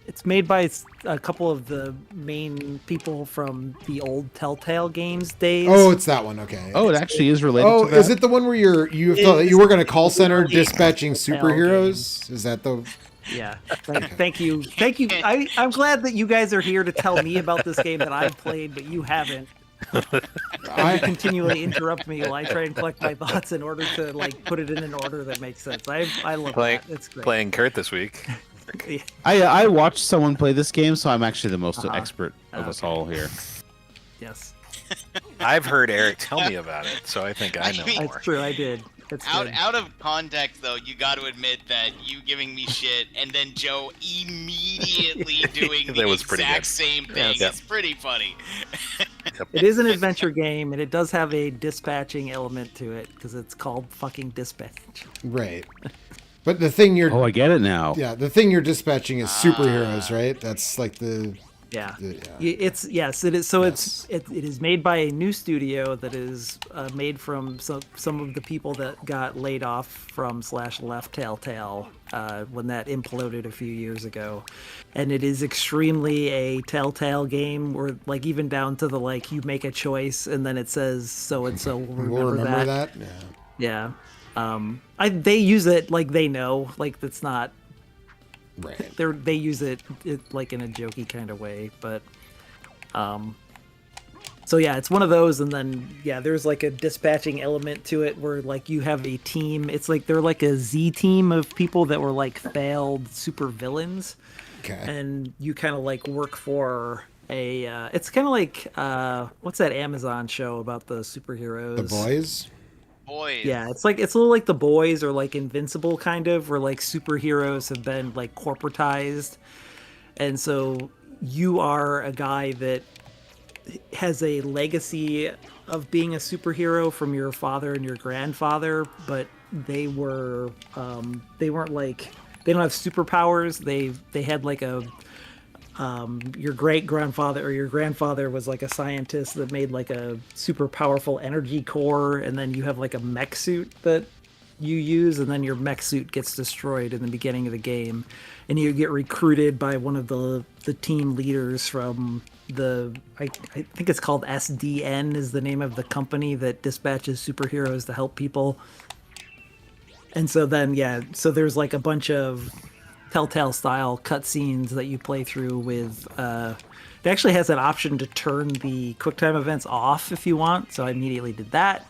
It's made by a couple of the main people from the old Telltale Games days. Oh, it's that one. Okay. Oh, it actually is related. Oh, to that? is it the one where you It work in a is call center literally dispatching a Telltale superheroes? Is that the? Yeah. Thank you. I'm glad that you guys are here to tell me about this game that I've played, but you haven't. You continually interrupt me while I try and collect my thoughts in order to like put it in an order that makes sense. I love that. It's great. Playing Kurt this week. I watched someone play this game, so I'm actually the most expert of us all here. Yes. I've heard Eric tell me about it, so I think I know mean- more. That's true. I did. That's good. Out of context, though, you got to admit that you giving me shit and then Joe immediately doing That the was pretty exact good. same thing. Yep. It's pretty funny. It is an adventure game, and it does have a dispatching element to it because it's called fucking Dispatch. Right. But the thing you're Oh, I get it now. yeah, the thing you're dispatching is superheroes, right? That's like the Yeah. yeah. It's yes, it is. So Yes. it is made by a new studio that is made from some of the people that got laid off from /left Telltale when that imploded a few years ago, and it is extremely a Telltale game where like even down to the like you make a choice and then it says so and so will We'll remember that. Yeah. Yeah. They use it like they know like that's not. Right. They use it like in a jokey kind of way, but so yeah, it's one of those, and then yeah, there's like a dispatching element to it where like you have a team. It's like they're like a Z team of people that were like failed super villains, Okay. and you kind of like work for a. It's kind of like what's that Amazon show about the superheroes? The boys. Boys. Yeah, it's a little like The Boys or like Invincible kind of, where like superheroes have been like corporatized, and so you are a guy that has a legacy of being a superhero from your father and your grandfather, but they weren't like they don't have superpowers. They had like a your great grandfather or your grandfather was like a scientist that made like a super powerful energy core, and then you have like a mech suit that you use, and then your mech suit gets destroyed in the beginning of the game, and you get recruited by one of the team leaders from I think it's called SDN is the name of the company that dispatches superheroes to help people. And so then so there's like a bunch of Telltale style cutscenes that you play through with it actually has an option to turn the QuickTime events off if you want, so I immediately did that.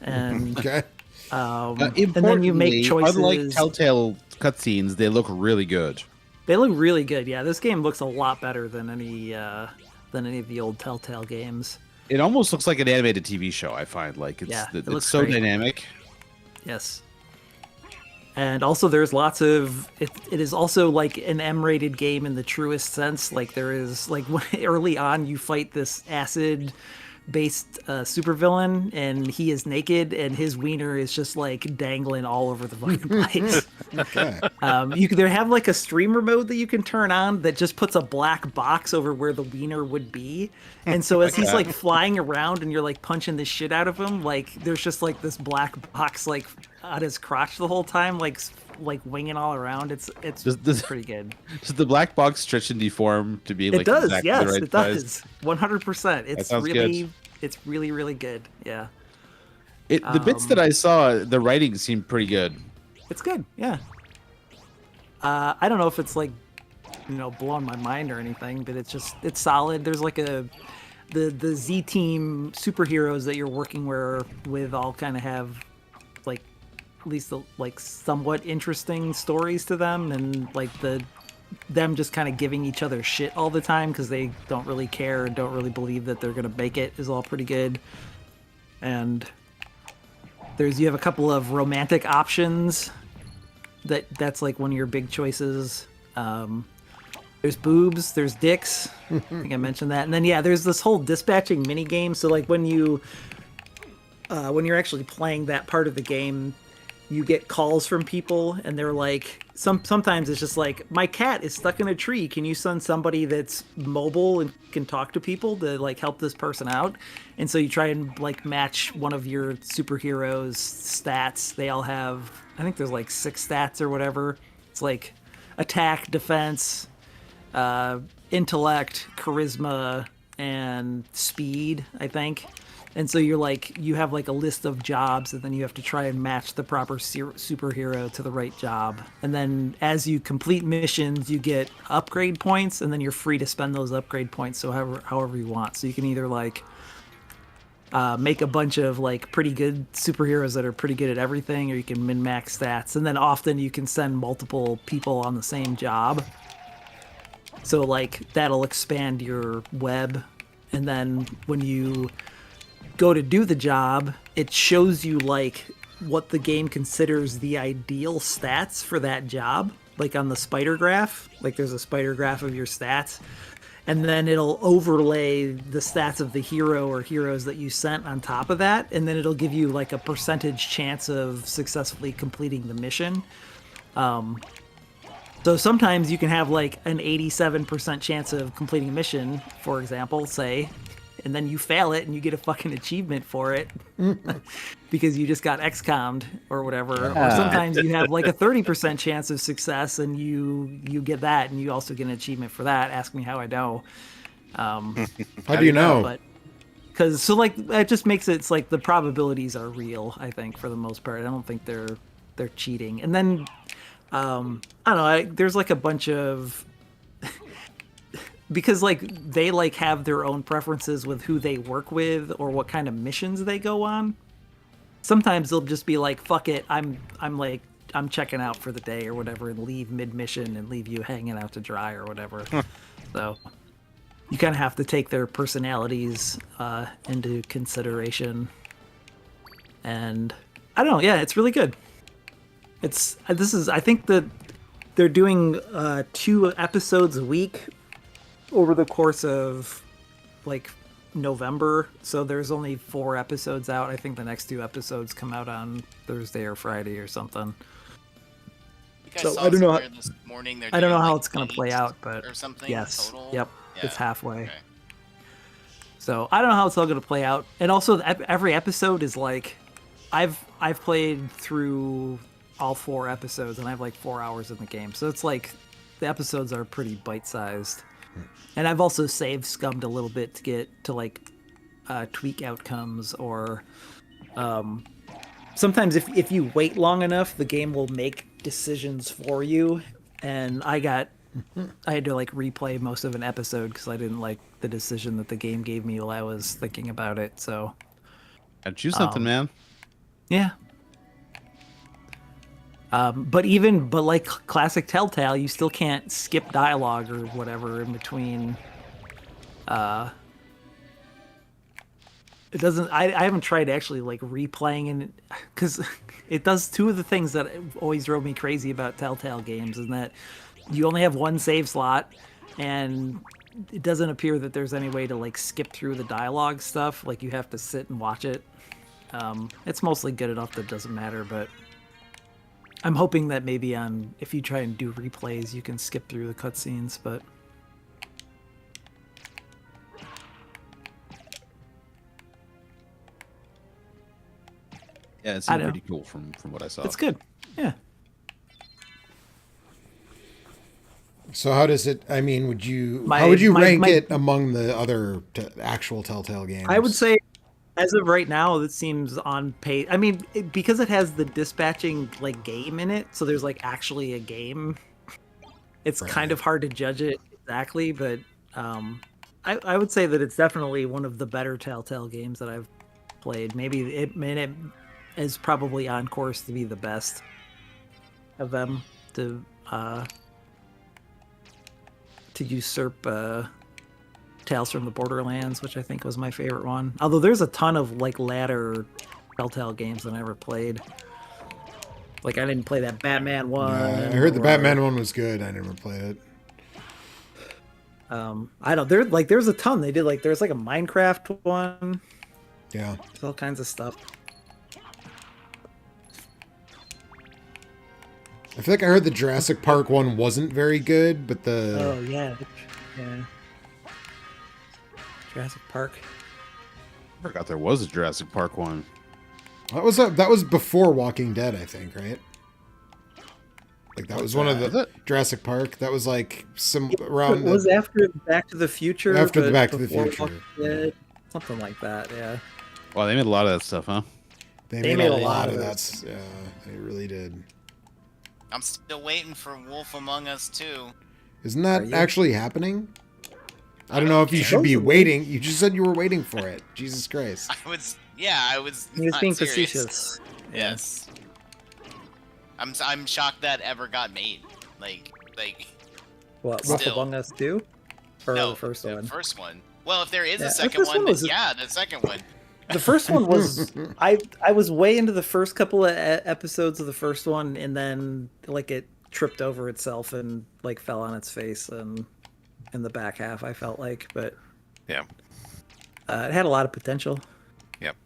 And Okay. and then you make choices. Unlike Telltale cutscenes, they look really good. They look really good. Yeah, this game looks a lot better than any of the old Telltale games. It almost looks like an animated TV show. I find like Yeah, it it's looks so great. dynamic. Yes. And also there's lots of it is also like an M-rated game in the truest sense. Like there is like early on you fight this acid based supervillain, and he is naked and his wiener is just like dangling all over the fucking place. Okay. They have like a streamer mode that you can turn on that just puts a black box over where the wiener would be, and so as he's like flying around and you're like punching the shit out of him, like there's just like this black box like on his crotch the whole time, like winging all around. It's pretty good. Does the black box stretch and deform to be It like does, exactly yes, the right it size? does. 100%. It's sounds really good. it's really, really good. Yeah. The bits that I saw, the writing seemed pretty good. It's good, yeah. I don't know if it's like, blowing my mind or anything, but it's solid. There's like the Z Team superheroes that you're working with all kind of have like at least like somewhat interesting stories to them, and like them just kind of giving each other shit all the time because they don't really care and don't really believe that they're gonna make it is all pretty good. And you have a couple of romantic options That's like one of your big choices. There's boobs, there's dicks. I think I mentioned that. And then yeah, there's this whole dispatching mini game. So like when you're actually playing that part of the game, you get calls from people, and they're like, sometimes it's just like, my cat is stuck in a tree. Can you send somebody that's mobile and can talk to people to like help this person out? And so you try and like match one of your superheroes' stats. They all have, I think there's like 6 stats or whatever. It's like attack, defense, intellect, charisma, and speed, I think. And so you have like a list of jobs, and then you have to try and match the proper superhero to the right job. And then as you complete missions, you get upgrade points, and then you're free to spend those upgrade points so however you want. So you can either like make a bunch of like pretty good superheroes that are pretty good at everything, or you can min-max stats. And then often you can send multiple people on the same job. So like that'll expand your web. And then when you go to do the job, it shows you like what the game considers the ideal stats for that job, like on the spider graph. Like there's a spider graph of your stats, and then it'll overlay the stats of the hero or heroes that you sent on top of that, and then it'll give you like a percentage chance of successfully completing the mission. So sometimes you can have like an 87% chance of completing a mission, for example, say, and then you fail it and you get a fucking achievement for it because you just got XCOM'd or whatever. Or sometimes you have like a 30% chance of success and you get that and you also get an achievement for that. Ask me how I know. How do you know? But because so like it just makes it's like the probabilities are real, I think, for the most part. I don't think they're cheating. And then I don't know, there's like a bunch of because like they like have their own preferences with who they work with or what kind of missions they go on. Sometimes they'll just be like, fuck it, I'm checking out for the day or whatever, and leave mid-mission and leave you hanging out to dry or whatever. So you kind of have to take their personalities into consideration. And I don't know, yeah, it's really good. I think that they're doing 2 episodes a week over the course of like November, so there's only 4 episodes out. I think the next 2 episodes come out on Thursday or Friday or something. So I don't know. This morning I don't know how it's gonna play out, but or something. Yes, Total? yep, Yeah. it's halfway. Okay. So I don't know how it's all gonna play out. And also, every episode is like, I've played through all 4 episodes, and I have like 4 hours in the game. So it's like the episodes are pretty bite-sized. And I've also scummed a little bit to get to like tweak outcomes, or sometimes if you wait long enough, the game will make decisions for you. And I had to like replay most of an episode because I didn't like the decision that the game gave me while I was thinking about it. So Gotta choose something, man. yeah. But like classic Telltale, you still can't skip dialogue or whatever in between. It doesn't. I haven't tried actually like replaying, and because it does 2 of the things that always drove me crazy about Telltale games, and that you only have 1 save slot, and it doesn't appear that there's any way to like skip through the dialogue stuff. Like you have to sit and watch it. It's mostly good enough that it doesn't matter, but I'm hoping that maybe if you try and do replays, you can skip through the cutscenes, but Yeah, it seemed pretty cool from what I saw. it's good. Yeah. So how does it? I mean, how would you rank it among the other actual Telltale games? I would say, as of right now, it seems on pace. I mean, because it has the dispatching like game in it, so there's like actually a game. It's kind of hard to judge it exactly, but I would say that it's definitely one of the better Telltale games that I've played. Maybe it is probably on course to be the best of them to usurp Tales from the Borderlands, which I think was my favorite one. Although there's a ton of like ladder Telltale games that I never played. Like I didn't play that Batman one. I heard the Batman one was good. I never played it. I don't. There's a ton. They did there's like a Minecraft one. Yeah. There's all kinds of stuff. I feel like I heard the Jurassic Park one wasn't very good, but the... Oh, yeah. Yeah. Jurassic Park. I forgot there was a Jurassic Park one. That was before Walking Dead, I think, right? Like that was one of the Jurassic Park. That was like some around. It was after Back to the Future. After the Back to the before Future, Walking Dead, something like that. Yeah. Wow, they made a lot of that stuff, huh? They made a lot of that. Yeah, they really did. I'm still waiting for Wolf Among Us 2. Isn't that actually happening? I don't know if you should be waiting. You just said you were waiting for it. Jesus Christ. I was He was not being serious. facetious. Yes. I'm shocked that ever got made. Like What, Wolf Still. Among Us 2? Or no, the first one? first one. Well, if there is Yeah, a the second first one, one then was- yeah, the second one. The first one was I was way into the first couple of episodes of the first one, and then it tripped over itself and fell on its face and in the back half. I felt like, but Yeah. it had a lot of potential. Yep.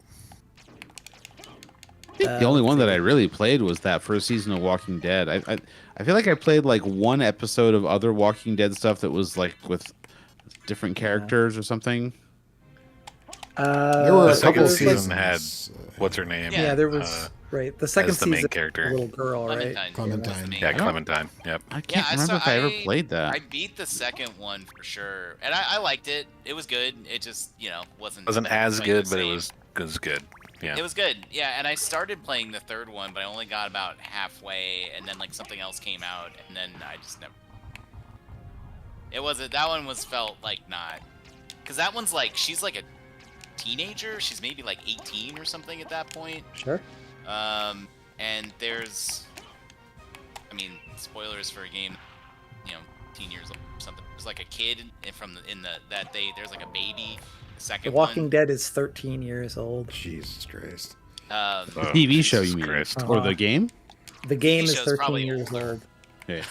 I think the only one that I really played was that first season of Walking Dead. I feel like I played one episode of other Walking Dead stuff that was with different characters or something. There were The a couple second season seasons. had what's her name? Yeah, there was right. The second as the main season, character. the little girl, right? Clementine. Yeah, Clementine. Yep. I can't Yeah, remember if I ever played that. I beat the second one for sure, and I liked it. It was good. It just wasn't Wasn't as quite good, the but it same. was good. Yeah. It was good, yeah. And I started playing the third one, but I only got about halfway, and then something else came out, and then I just never. It wasn't. That one felt not, because that one's she's a teenager. She's maybe 18 or something at that point. Sure. And there's, spoilers for a game, 10 years old or something. There's a kid there's a baby. The second The Walking one. Dead is 13 years old. Jesus Christ. Oh, The TV show, you Jesus mean? Christ. Or the game? The game is show's 13 probably years old. Yeah.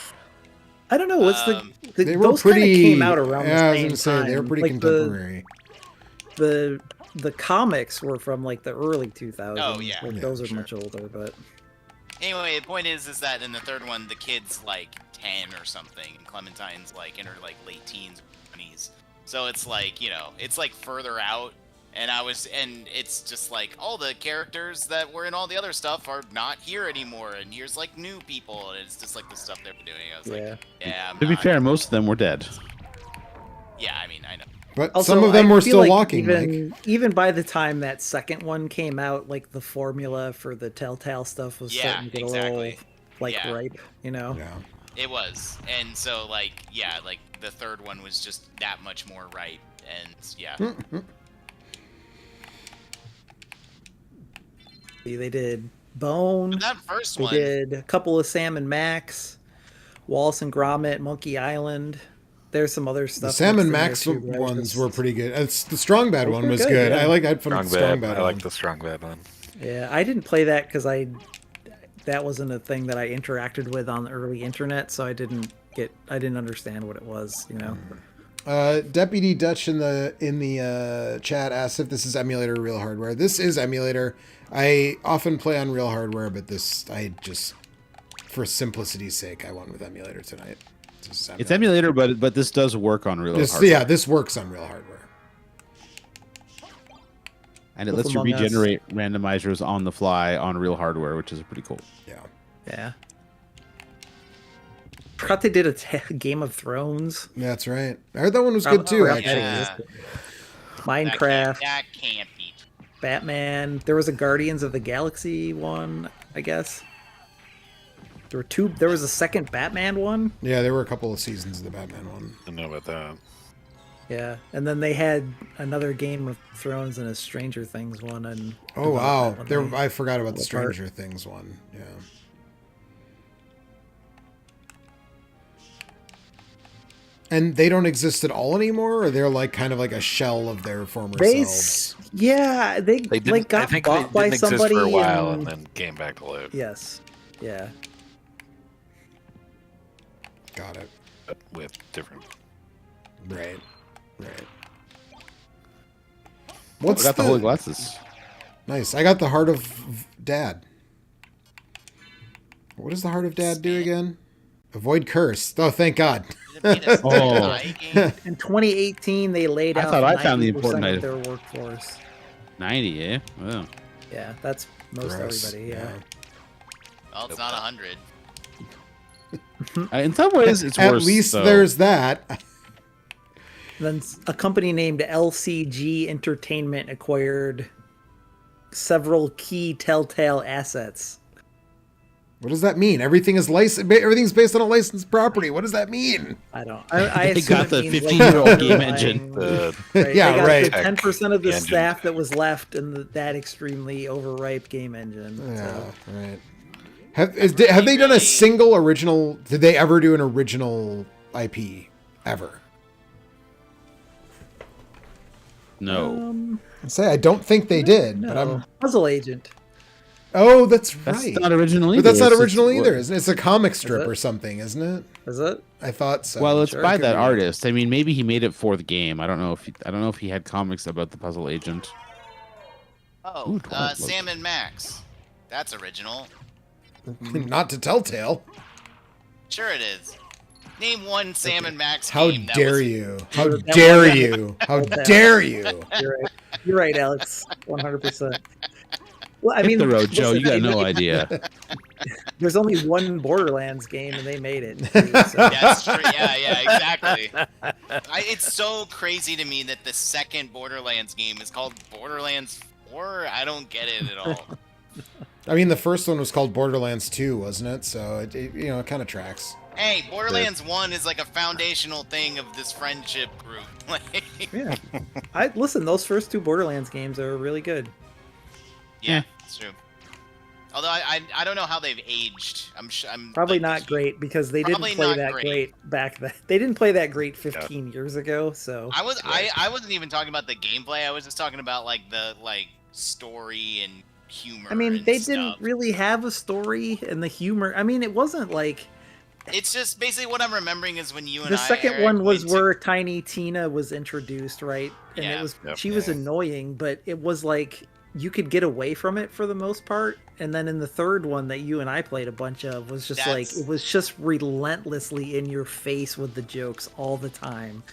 I don't know what's They were those kind of pretty. came out around Yeah, I the was same gonna time. say they were pretty Like, contemporary. The comics were from the early 2000s. Oh, yeah. Those are sure. much older, but Anyway, the point is that in the third one, the kid's 10 or something, and Clementine's in her late teens, 20s. So it's it's further out, and it's just all the characters that were in all the other stuff are not here anymore, and here's new people, and it's just the stuff they're doing. I was yeah. I'm To be not- fair, most of them were dead. Yeah, I know. But also, some of them I were feel still like walking, Mike. even by the time that second one came out, the formula for the Telltale stuff was Yeah, starting to get exactly. a little Yeah. ripe, Yeah. It was, and so the third one was just that much more ripe, and yeah. They did Bone. But that first They one, did a couple of Sam and Max, Wallace and Gromit, Monkey Island. There's some other stuff. The Sam and mixed in Max there too, but I ones just- were pretty good. The Strong Bad Those one were was good, good. yeah. I had fun Strong with the Strong bad. Bad I one. like the strong bad one. Yeah, I didn't play that because that wasn't a thing that I interacted with on the early internet, so I didn't understand what it was. Deputy Dutch in the chat asked if this is emulator or real hardware. This is emulator. I often play on real hardware, but for simplicity's sake, I went with emulator tonight. It's emulator, but this does work on real hardware. Yeah, this works on real hardware. And it Wolf lets you Among Us. regenerate randomizers on the fly on real hardware, which is pretty cool. Yeah. Yeah. Forgot they did a Game of Thrones. That's right. I heard that one was good too, forgot that actually. existed. Minecraft, that can't be. Batman. There was a Guardians of the Galaxy one, I guess. There were two. There was a second Batman one. Yeah, there were a couple of seasons of the Batman one. I don't know about that. Yeah, and then they had another Game of Thrones and a Stranger Things one. And Oh wow, development when I forgot about the apart. Stranger Things one. Yeah. And they don't exist at all anymore, or they're kind of like a shell of their former They, selves. yeah, they They didn't, got I think bought they by didn't exist somebody for a while and- and then came back to life. Yes, Yeah. Got it. but with different. Right. I What's got the holy glasses. Nice. I got the Heart of Dad. What does the Heart of Dad do again? Avoid curse. Oh, thank God. Is it made a Oh. spy game? In 2018, they laid I out thought I found the 90% important of item. their workforce. 90, eh? Wow. Yeah, that's most Gross. everybody. Yeah. Well, it's not 100. In some ways, it's At worse. least though. there's that. Then a company named LCG Entertainment acquired several key Telltale assets. What does that mean? Everything's based on a licensed property. What does that mean? I don't. I They assume got it the means, 15-year-old like, game underlying- engine. Right, Yeah, they got right. The 10% of the Engine. staff that was left in that extremely overripe game engine. Yeah, So. right. Have they done a single original? Did they ever do an original IP ever? No. I don't think they did, but No, I'm. Puzzle Agent. Oh, that's That's right. not original either. But that's not It's- original it's- either, isn't it? It's a comic strip it? or something, isn't it? Is it? I thought so. Well, it's Sure, by could that be. artist. I mean, maybe he made it for the game. I don't know if he had comics about the puzzle agent. Oh, Ooh, Twilight logo. Sam and Max. That's original. Not to Telltale. Sure it is. Name one Sam and Max How game that dare was- you? How That dare was- you? How dare you? You're right. You're right, Alex. 100%. Well, I Hit mean, the road, Joe. listen, You got they no made- idea. There's only one Borderlands game, and they made it. Too, so. That's true. Yeah, exactly. It's so crazy to me that the second Borderlands game is called Borderlands 4. I don't get it at all. I mean, the first one was called Borderlands 2, wasn't it? So it kind of tracks. Hey, Borderlands 1 is like a foundational thing of this friendship group. Like, Yeah. Listen, those first two Borderlands games are really good. yeah, it's true. Although I don't know how they've aged. I'm Probably like, not great because they didn't Probably play not that great. great back then. They didn't play that great 15 years ago. So I wasn't even talking about the gameplay. I was just talking about like the story and humor. I mean, and they stuff. didn't really have a story and the humor. I mean, it wasn't like It's just basically what I'm remembering is when you and the I, second Eric, one was went to- where Tiny Tina was introduced, right? And Yeah. it was Yep. she was annoying, but it was like you could get away from it for the most part. And then in the third one that you and I played a bunch of was just like That's- it was just relentlessly in your face with the jokes all the time.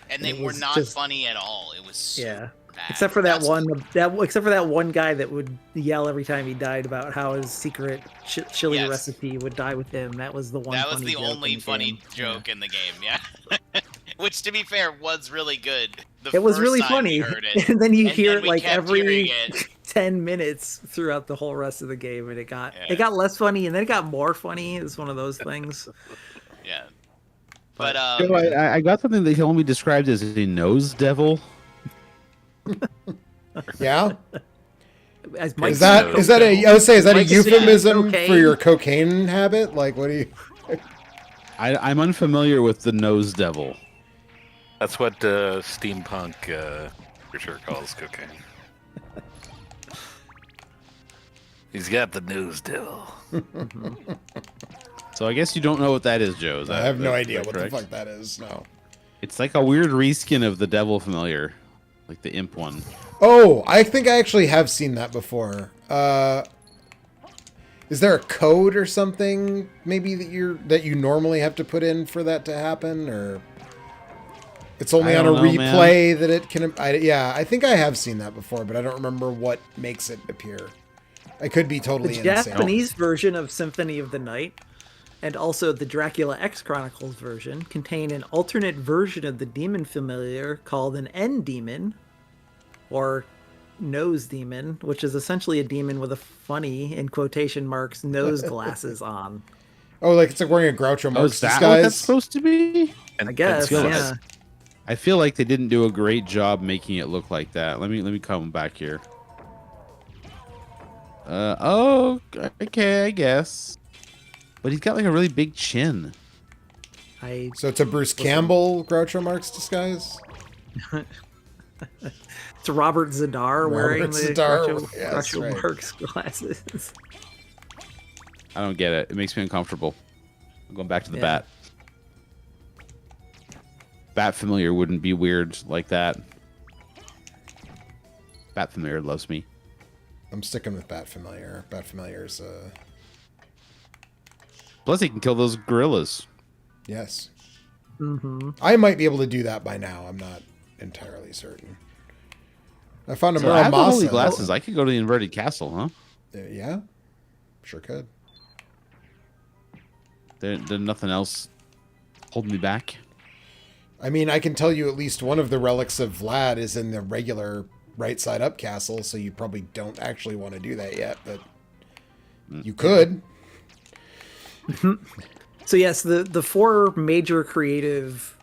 and they it were was not just- funny at all. It was super Yeah. bad. Except for that That's- except for that one guy that would yell every time he died about how his secret chili Yes. recipe would die with him. That was the one. That was funny the joke in only the funny game. joke in the game. Yeah. Which, to be fair, was really good. The It was first really time funny, we heard it. and then you And hear then it we like kept every hearing it. 10 minutes throughout the whole rest of the game, and it Yeah. got less funny, and then it got more funny. It's one of those things. Yeah. But Joe, I got something that he only described as a nose devil. Yeah. As Mike Is that Mike's a? I would say, is that a Mike's saying euphemism cocaine. for your cocaine habit? Like, what do you? I'm unfamiliar with the nose devil. That's what steampunk for sure calls cocaine. He's got the nose devil. So I guess you don't know what that is, Joe. Is I that- have no that- idea that what correct? the fuck that is. No. It's like a weird reskin of the devil familiar, like the imp one. Oh, I think I actually have seen that before. Is there a code or something maybe that you normally have to put in for that to happen, or it's only I on a don't know, man. replay that it can? I think I have seen that before, but I don't remember what makes it appear. I could be totally the insane. Japanese version of Symphony of the Night, and also the Dracula X Chronicles version, contain an alternate version of the demon familiar called an End Demon, or Nose Demon, which is essentially a demon with a funny, in quotation marks, nose glasses on. Oh, like it's like wearing a Groucho Oh, Marx is that what that's disguise. supposed to be? And, I guess, feel like- yeah. I feel like they didn't do a great job making it look like that. Let me come back here. Oh, okay, I guess. But he's got like a really big chin. So it's a Bruce Campbell Groucho Marx disguise. It's Robert Zadar wearing the Zadar, Groucho, yeah, that's Groucho right. Marx glasses. I don't get it. It makes me uncomfortable. I'm going back to the Yeah. bat. Bat familiar wouldn't be weird like that. Bat familiar loves me. I'm sticking with Bat Familiar. Bat Familiar's, Plus, he can kill those gorillas. yes. Mm-hmm. I might be able to do that by now. I'm not entirely certain. I found a So I have the holy Muramasa. glasses. I could go to the inverted castle, huh? Yeah, sure could. There's nothing else holding me back. I mean, I can tell you at least one of the relics of Vlad is in the regular right side up castle, so you probably don't actually want to do that yet, but you could. So yes, the four major creative,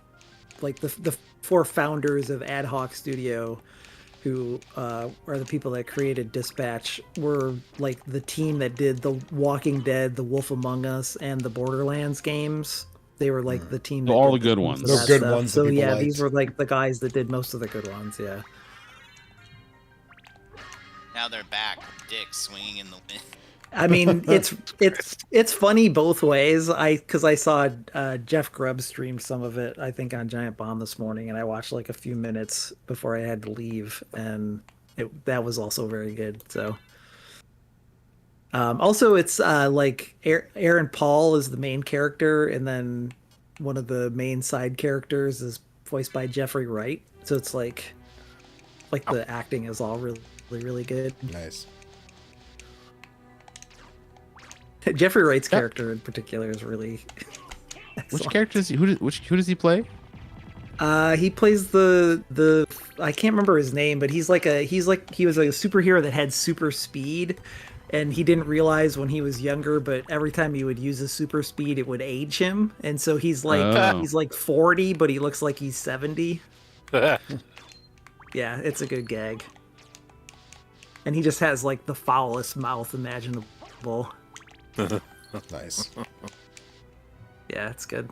like the four founders of Ad Hoc Studio, who are the people that created Dispatch, were like the team that did the Walking Dead, the Wolf Among Us, and the Borderlands games. They were like the team. That All did the good most of ones. The that good stuff. ones that So people yeah, liked. these were like the guys that did most of the good ones. Yeah. Now they're back, dicks swinging in the wind. I mean, it's funny both ways. Because I saw Jeff Grubb stream some of it, I think on Giant Bomb this morning, and I watched like a few minutes before I had to leave, and that was also very good. So, also it's like Aaron Paul is the main character, and then one of the main side characters is voiced by Jeffrey Wright. So it's like the acting is all really really good. Nice. Jeffrey Wright's character in particular is really Which excellent. character is he? Who does he play? He plays the I can't remember his name, but he was like a superhero that had super speed, and he didn't realize when he was younger, but every time he would use his super speed, it would age him, and so he's like he's like 40, but he looks like he's 70. Yeah, it's a good gag. And he just has like the foulest mouth imaginable. Nice. Yeah, it's good.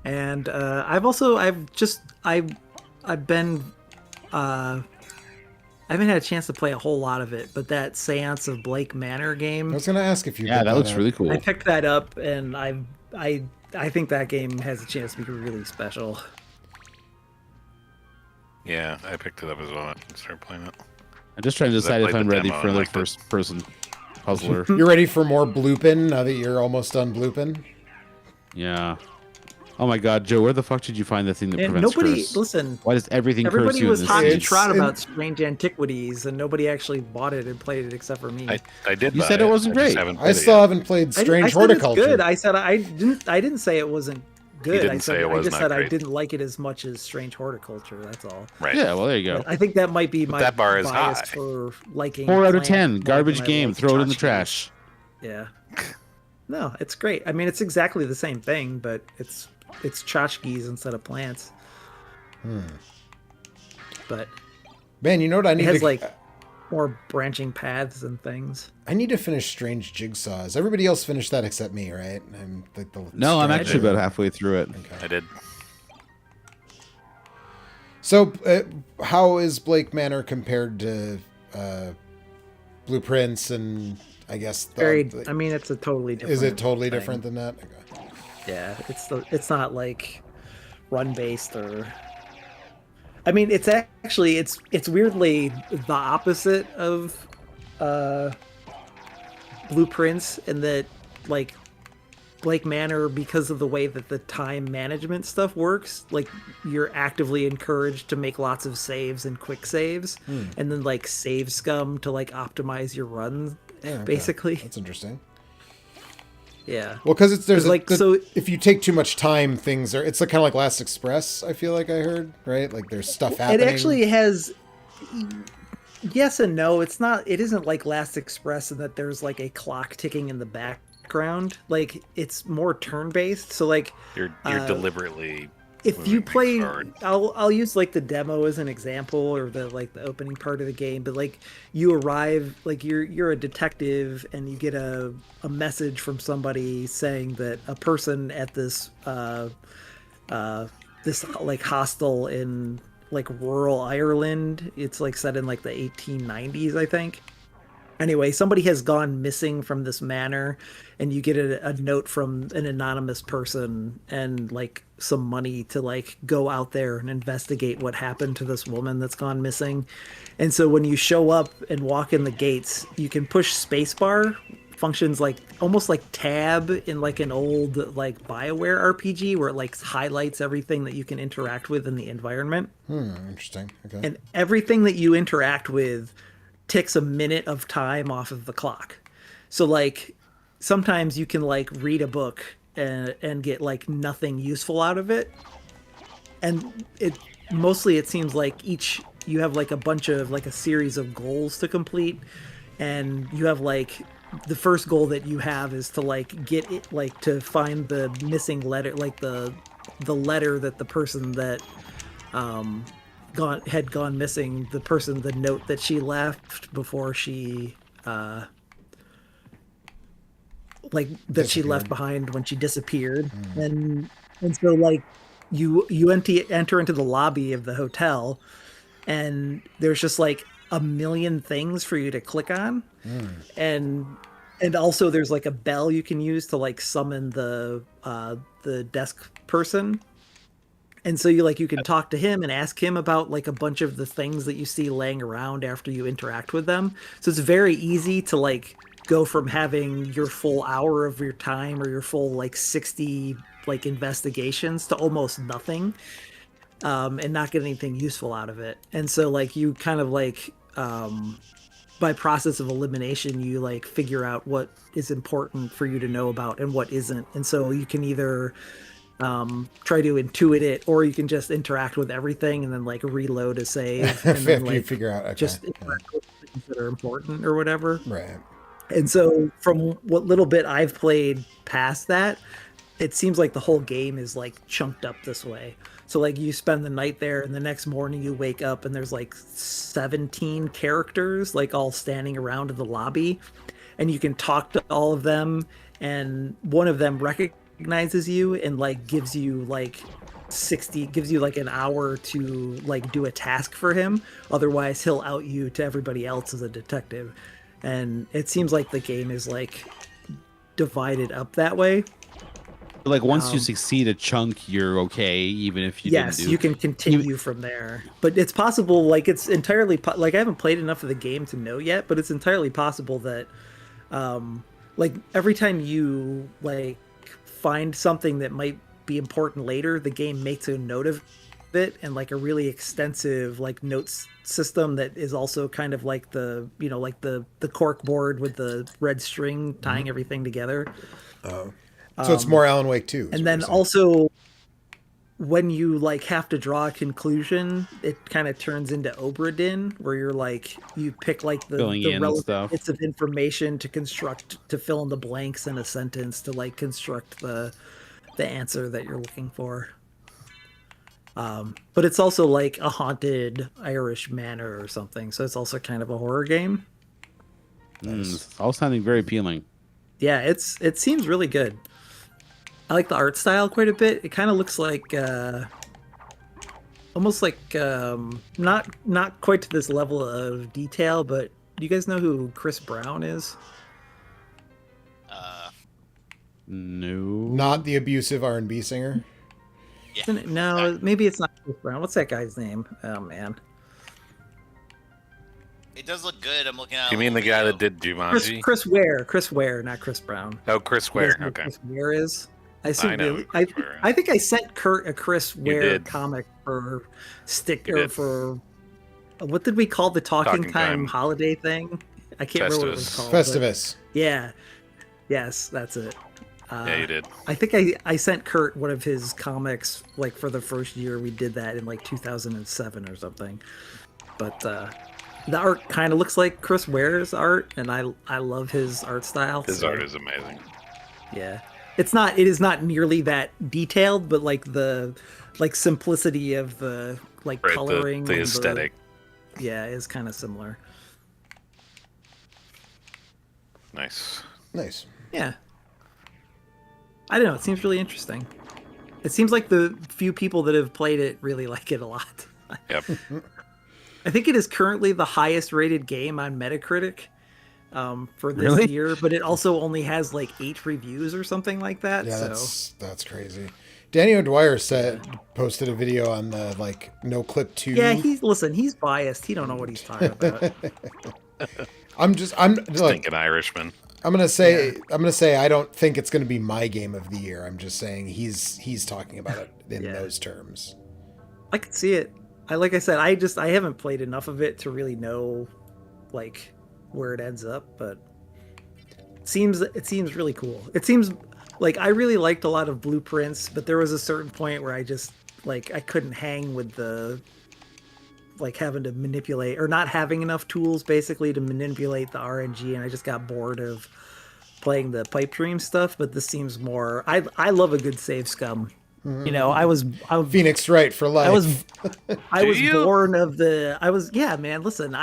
And I've been I haven't had a chance to play a whole lot of it, but that Seance of Blake Manor I game, was going to ask if you. Yeah, picked that looks up. really cool. I picked that up, and I think that game has a chance to be really special. Yeah, I picked it up as well and started playing it. I'm just trying to I decide if played I'm the ready demo for and another liked it. first-person puzzler. You're ready for more blooping now that you're almost done blooping? Yeah. Oh my God, Joe, where the fuck did you find the thing that And prevents nobody, curse? listen, Why does everything curse everybody you was in this hot and age? trot It's- about Strange Antiquities, and nobody actually bought it and played it except for me. I did. You buy said it wasn't I just great. haven't I played it still yet. haven't played I Strange said Horticulture. It's good. I said I didn't say it wasn't good. didn't I say said it was I just not said I great. didn't like it as much as Strange Horticulture. That's all. Right. Yeah, well, there you go. But I think that might be my that bar is bias high. for liking 4 out of plants 10. more Garbage than I game. like Throw it in the tchotchkes. trash. Yeah. No, it's great. I mean, it's exactly the same thing, but it's tchotchkes instead of plants. But Man, you know what I it need has to like more branching paths and things. I need to finish Strange Jigsaws. Everybody else finished that except me, right? I'm like the No, I'm stranger. actually about halfway through it. I did. So, how is Blake Manor compared to Blueprints and I guess I mean, it's a totally different. is it totally thing. different than that? Okay. Yeah, it's not like run based or. I mean, it's actually it's weirdly the opposite of Blueprints in that like Blake Manor, because of the way that the time management stuff works, like you're actively encouraged to make lots of saves and quick saves, and then like save scum to like optimize your run, Yeah, okay. basically. That's interesting. Yeah. Well, because there's Like, so- if you take too much time, things are. It's like kind of like Last Express. I feel like I heard right. Like there's stuff happening. It actually has yes and no. It isn't like Last Express in that there's like a clock ticking in the background. Like it's more turn based. So like You're deliberately. if moving you things play forward. I'll use like the demo as an example, or the opening part of the game, but like you arrive, like you're a detective and you get a message from somebody saying that a person at this this like hostel in like rural Ireland. It's like set in like the 1890s, I think. Anyway, somebody has gone missing from this manor, and you get a note from an anonymous person and like some money to like go out there and investigate what happened to this woman that's gone missing. And so when you show up and walk in the gates, you can push spacebar, functions like almost like tab in like an old like BioWare RPG where it like highlights everything that you can interact with in the environment. Interesting. Okay. And everything that you interact with takes a minute of time off of the clock. So like sometimes you can like read a book and get like nothing useful out of it. And it seems like you have like a bunch of like a series of goals to complete, and you have like the first goal that you have is to like get it like to find the missing letter, like the letter that the person that had gone missing, the note that she left before she she left behind when she disappeared. And so like you enter into the lobby of the hotel, and there's just like a million things for you to click on. And also there's like a bell you can use to like summon the desk person. And so you can talk to him and ask him about like a bunch of the things that you see laying around after you interact with them. So it's very easy to like go from having your full hour of your time or your full like 60 like investigations to almost nothing, and not get anything useful out of it. And so like you kind of like by process of elimination, you like figure out what is important for you to know about and what isn't. And so you can either try to intuit it, or you can just interact with everything and then like reload a save and then like you figure out just interact with things that are important or whatever. Right. And so from what little bit I've played past that, it seems like the whole game is like chunked up this way. So like you spend the night there, and the next morning you wake up and there's like 17 characters like all standing around in the lobby, and you can talk to all of them, and one of them recognizes you and like gives you like an hour to like do a task for him. Otherwise he'll out you to everybody else as a detective. And it seems like the game is like divided up that way. Like once you succeed a chunk, you're okay, even if you yes, didn't do... you can continue from there. But it's possible, like it's entirely like I haven't played enough of the game to know yet, but it's entirely possible that like every time you like find something that might be important later, the game makes a note of it, and like a really extensive like notes system that is also kind of like the like the cork board with the red string tying everything together. So it's more Alan Wake 2. And then also when you like have to draw a conclusion, it kind of turns into Obra Dinn, where you're like you pick like the relevant bits of information to fill in the blanks in a sentence to like construct the answer that you're looking for. But it's also like a haunted Irish manor or something, so it's also kind of a horror game. It's all sounding very appealing. Yeah, it seems really good. I like the art style quite a bit. It kind of looks like almost like not quite to this level of detail, but do you guys know who Chris Brown is? No. Not the abusive R&B singer? Yeah. No, maybe it's not Chris Brown. What's that guy's name? Oh man. It does look good. I'm looking at. You mean the guy that did Jumanji? Chris Ware, not Chris Brown. Oh, Chris Ware. Okay. Chris Ware is. I know. I think I sent Kurt a Chris Ware comic for for what did we call the Talking Time holiday thing? I can't remember what it was called. Festivus. Yeah. Yes, that's it. Yeah, you did. I think I sent Kurt one of his comics like for the first year we did that in like 2007 or something. But the art kind of looks like Chris Ware's art, and I love his art style. His art is amazing. Yeah. It is not nearly that detailed, but like the simplicity of the like coloring, the aesthetic. Is kind of similar. Nice. Yeah. I don't know. It seems really interesting. It seems like the few people that have played it really like it a lot. Yep. I think it is currently the highest rated game on Metacritic for this Really? year, but it also only has like 8 reviews or something like that. Yeah, so that's crazy. Danny O'Dwyer posted a video on the like No Clip 2. yeah, he's biased. He don't know what he's talking about. I'm like, Stinking Irishman. I'm gonna say I don't think it's gonna be my game of the year. I'm just saying he's talking about it in Yeah. those terms. I can see it. Like I said, I haven't played enough of it to really know like where it ends up, but it seems really cool. It seems like I really liked a lot of Blueprints, but there was a certain point where I just like I couldn't hang with the like having to manipulate or not having enough tools basically to manipulate the RNG, and I just got bored of playing the pipe dream stuff. But this seems more. I love a good save scum. You know, I was Phoenix Wright for life. I was born of the. Yeah, man. Listen,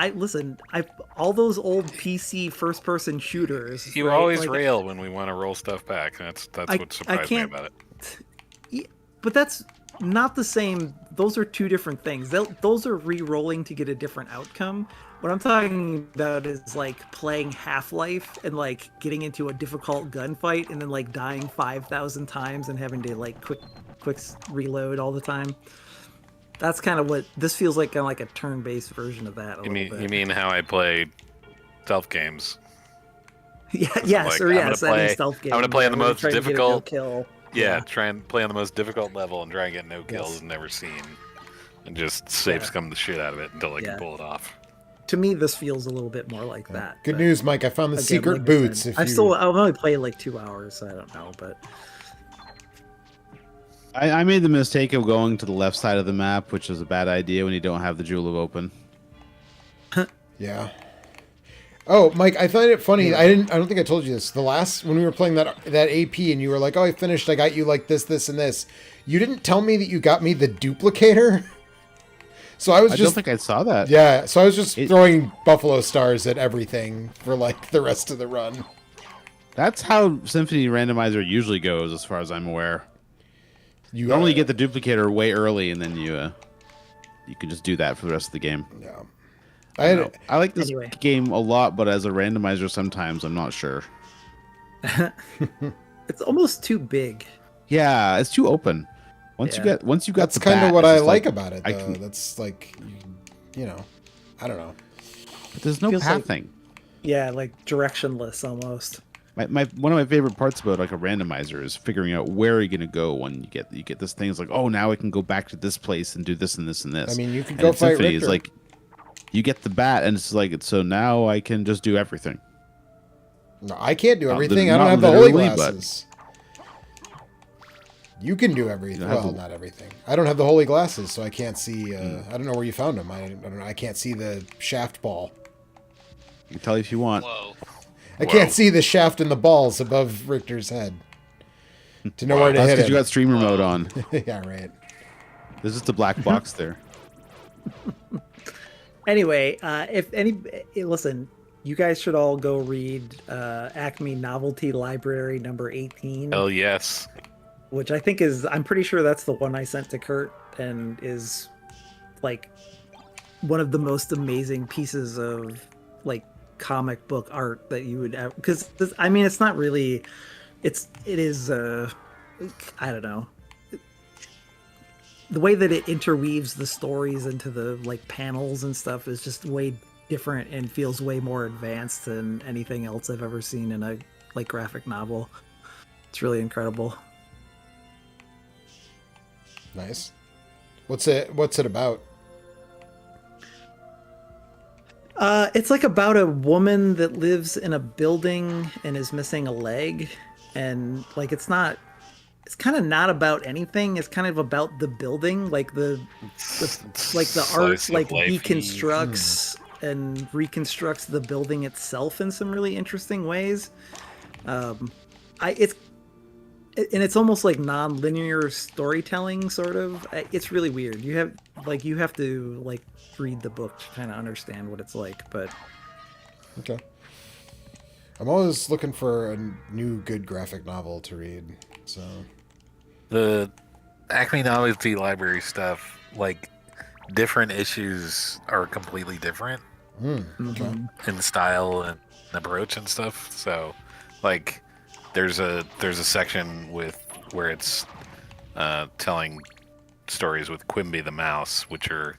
all those old PC first person shooters. You right? always like, rail when we want to roll stuff back. That's what surprised me about it. Yeah, but that's not the same. Those are two different things. Those are re-rolling to get a different outcome. What I'm talking about is like playing Half-Life and like getting into a difficult gunfight and then like dying 5,000 times and having to like quick reload all the time. That's kind of what this feels like, kind of like a turn-based version of that. You mean how I play stealth games? Yeah, yes, like, any stealth game. I'm gonna play on the most trying to get a difficult kill. Yeah, try and play on the most difficult level and try and get no kills Yes. never seen, and just save scum the shit out of it until I can pull it off. To me, this feels a little bit more like that. Good but news, Mike. I found the again, secret like I boots. said, If I've only played like 2 hours, so I don't know, but I made the mistake of going to the left side of the map, which is a bad idea when you don't have the Jewel of Open. Yeah. Oh, Mike, I find it funny. I don't think I told you this. When we were playing that AP and you were like, "Oh, I finished. I got you like this, and this." You didn't tell me that you got me the duplicator. So I don't think I saw that. Yeah, so I was just throwing Buffalo stars at everything for like the rest of the run. That's how Symphony Randomizer usually goes, as far as I'm aware. You normally get the duplicator way early, and then you can just do that for the rest of the game. Yeah. I like this game a lot, but as a randomizer, sometimes I'm not sure. it's almost too big. Yeah, it's too open. Once you got that's the kind bat, of what it's I just like about it, though. can, That's like, you know, I don't know. But there's no Feels like- pathing. Yeah, like directionless almost. One of my favorite parts about like a randomizer is figuring out where you're gonna go when you get this thing. It's like, oh, now I can go back to this place and do this and this and this. I mean, you can and go in fight Symphony, Richter. it's like you get the bat, and it's like so now I can just do everything. No, I can't do Not everything. I not don't have the holy literally, but- glasses. You can do everything. You don't have Well, the- not everything. I don't have the holy glasses, so I can't see. I don't know where you found them. I don't know. I can't see the shaft ball. You can tell you if you want. Whoa. I can't see the shaft and the balls above Richter's head to know where to That's hit because him. you got streamer mode on. Yeah, right. There's just a black box there. Anyway, listen, you guys should all go read Acme Novelty Library number 18. Hell yes. Which I think I'm pretty sure that's the one I sent to Kurt, and is like one of the most amazing pieces of like comic book art that you would ever, because I mean, it's not really, it is I don't know, the way that it interweaves the stories into the like panels and stuff is just way different and feels way more advanced than anything else I've ever seen in a like graphic novel. It's really incredible. Nice. What's it about? It's like about a woman that lives in a building and is missing a leg, and like it's kind of not about anything. It's kind of about the building, like the art Slice of like life-y. deconstructs and reconstructs the building itself in some really interesting ways. It's almost like non-linear storytelling, sort of. It's really weird. You have to like read the book to kind of understand what it's like. But Okay. I'm always looking for a new good graphic novel to read. So The Acme Novelty Library stuff, like different issues are completely different Okay. in style and approach and stuff. So, like, there's a section with where it's telling stories with Quimby the mouse, which are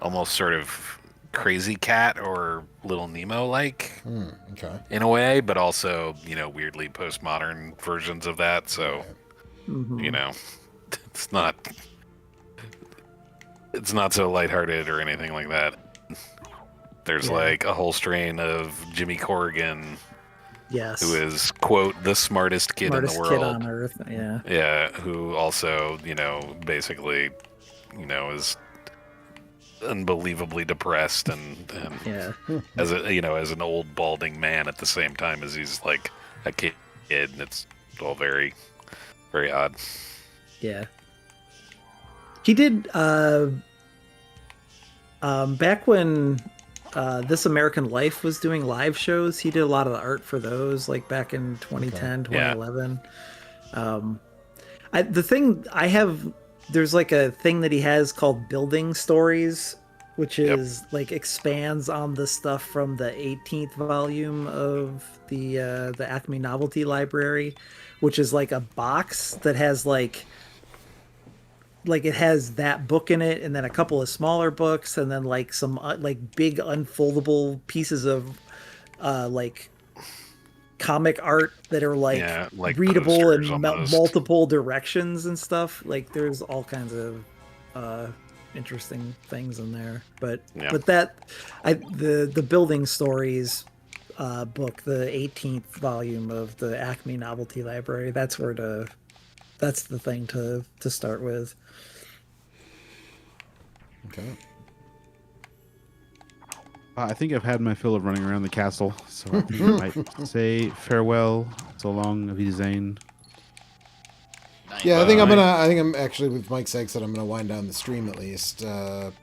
almost sort of Crazy Cat or Little Nemo like Okay. in a way, but also weirdly postmodern versions of that. So it's not so lighthearted or anything like that. There's like a whole strain of Jimmy Corrigan, Yes. who is, quote, the smartest kid in the world. Kid on earth. Yeah. Yeah, who also, basically, is unbelievably depressed and as as an old balding man at the same time as he's like a kid, and it's all very, very odd. Yeah. He did back when This American Life was doing live shows, he did a lot of the art for those, like back in 2010, 2011. The thing I have, there's like a thing that he has called Building Stories, which is like expands on the stuff from the 18th volume of the Acme Novelty Library, which is like a box that has like it has that book in it, and then a couple of smaller books, and then like some like big unfoldable pieces of like comic art that are like readable in multiple directions and stuff. Like there's all kinds of interesting things in there. But that the Building Stories book, the 18th volume of the Acme Novelty Library, that's the thing to start with. Okay. I think I've had my fill of running around the castle, so I think I might say farewell. So long, Auf Wiedersehen. Yeah, I think I'm actually, with Mike's sake, said I'm gonna wind down the stream at least.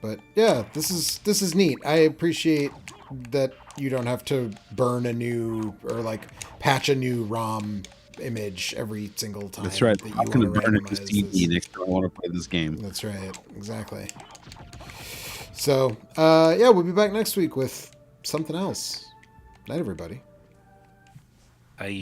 But yeah, this is neat. I appreciate that you don't have to burn a new or like patch a new ROM image every single time. That's right. That I'm gonna burn it to CD next time I want to play this game. That's right. Exactly. So yeah, we'll be back next week with something else. Night, everybody. Bye.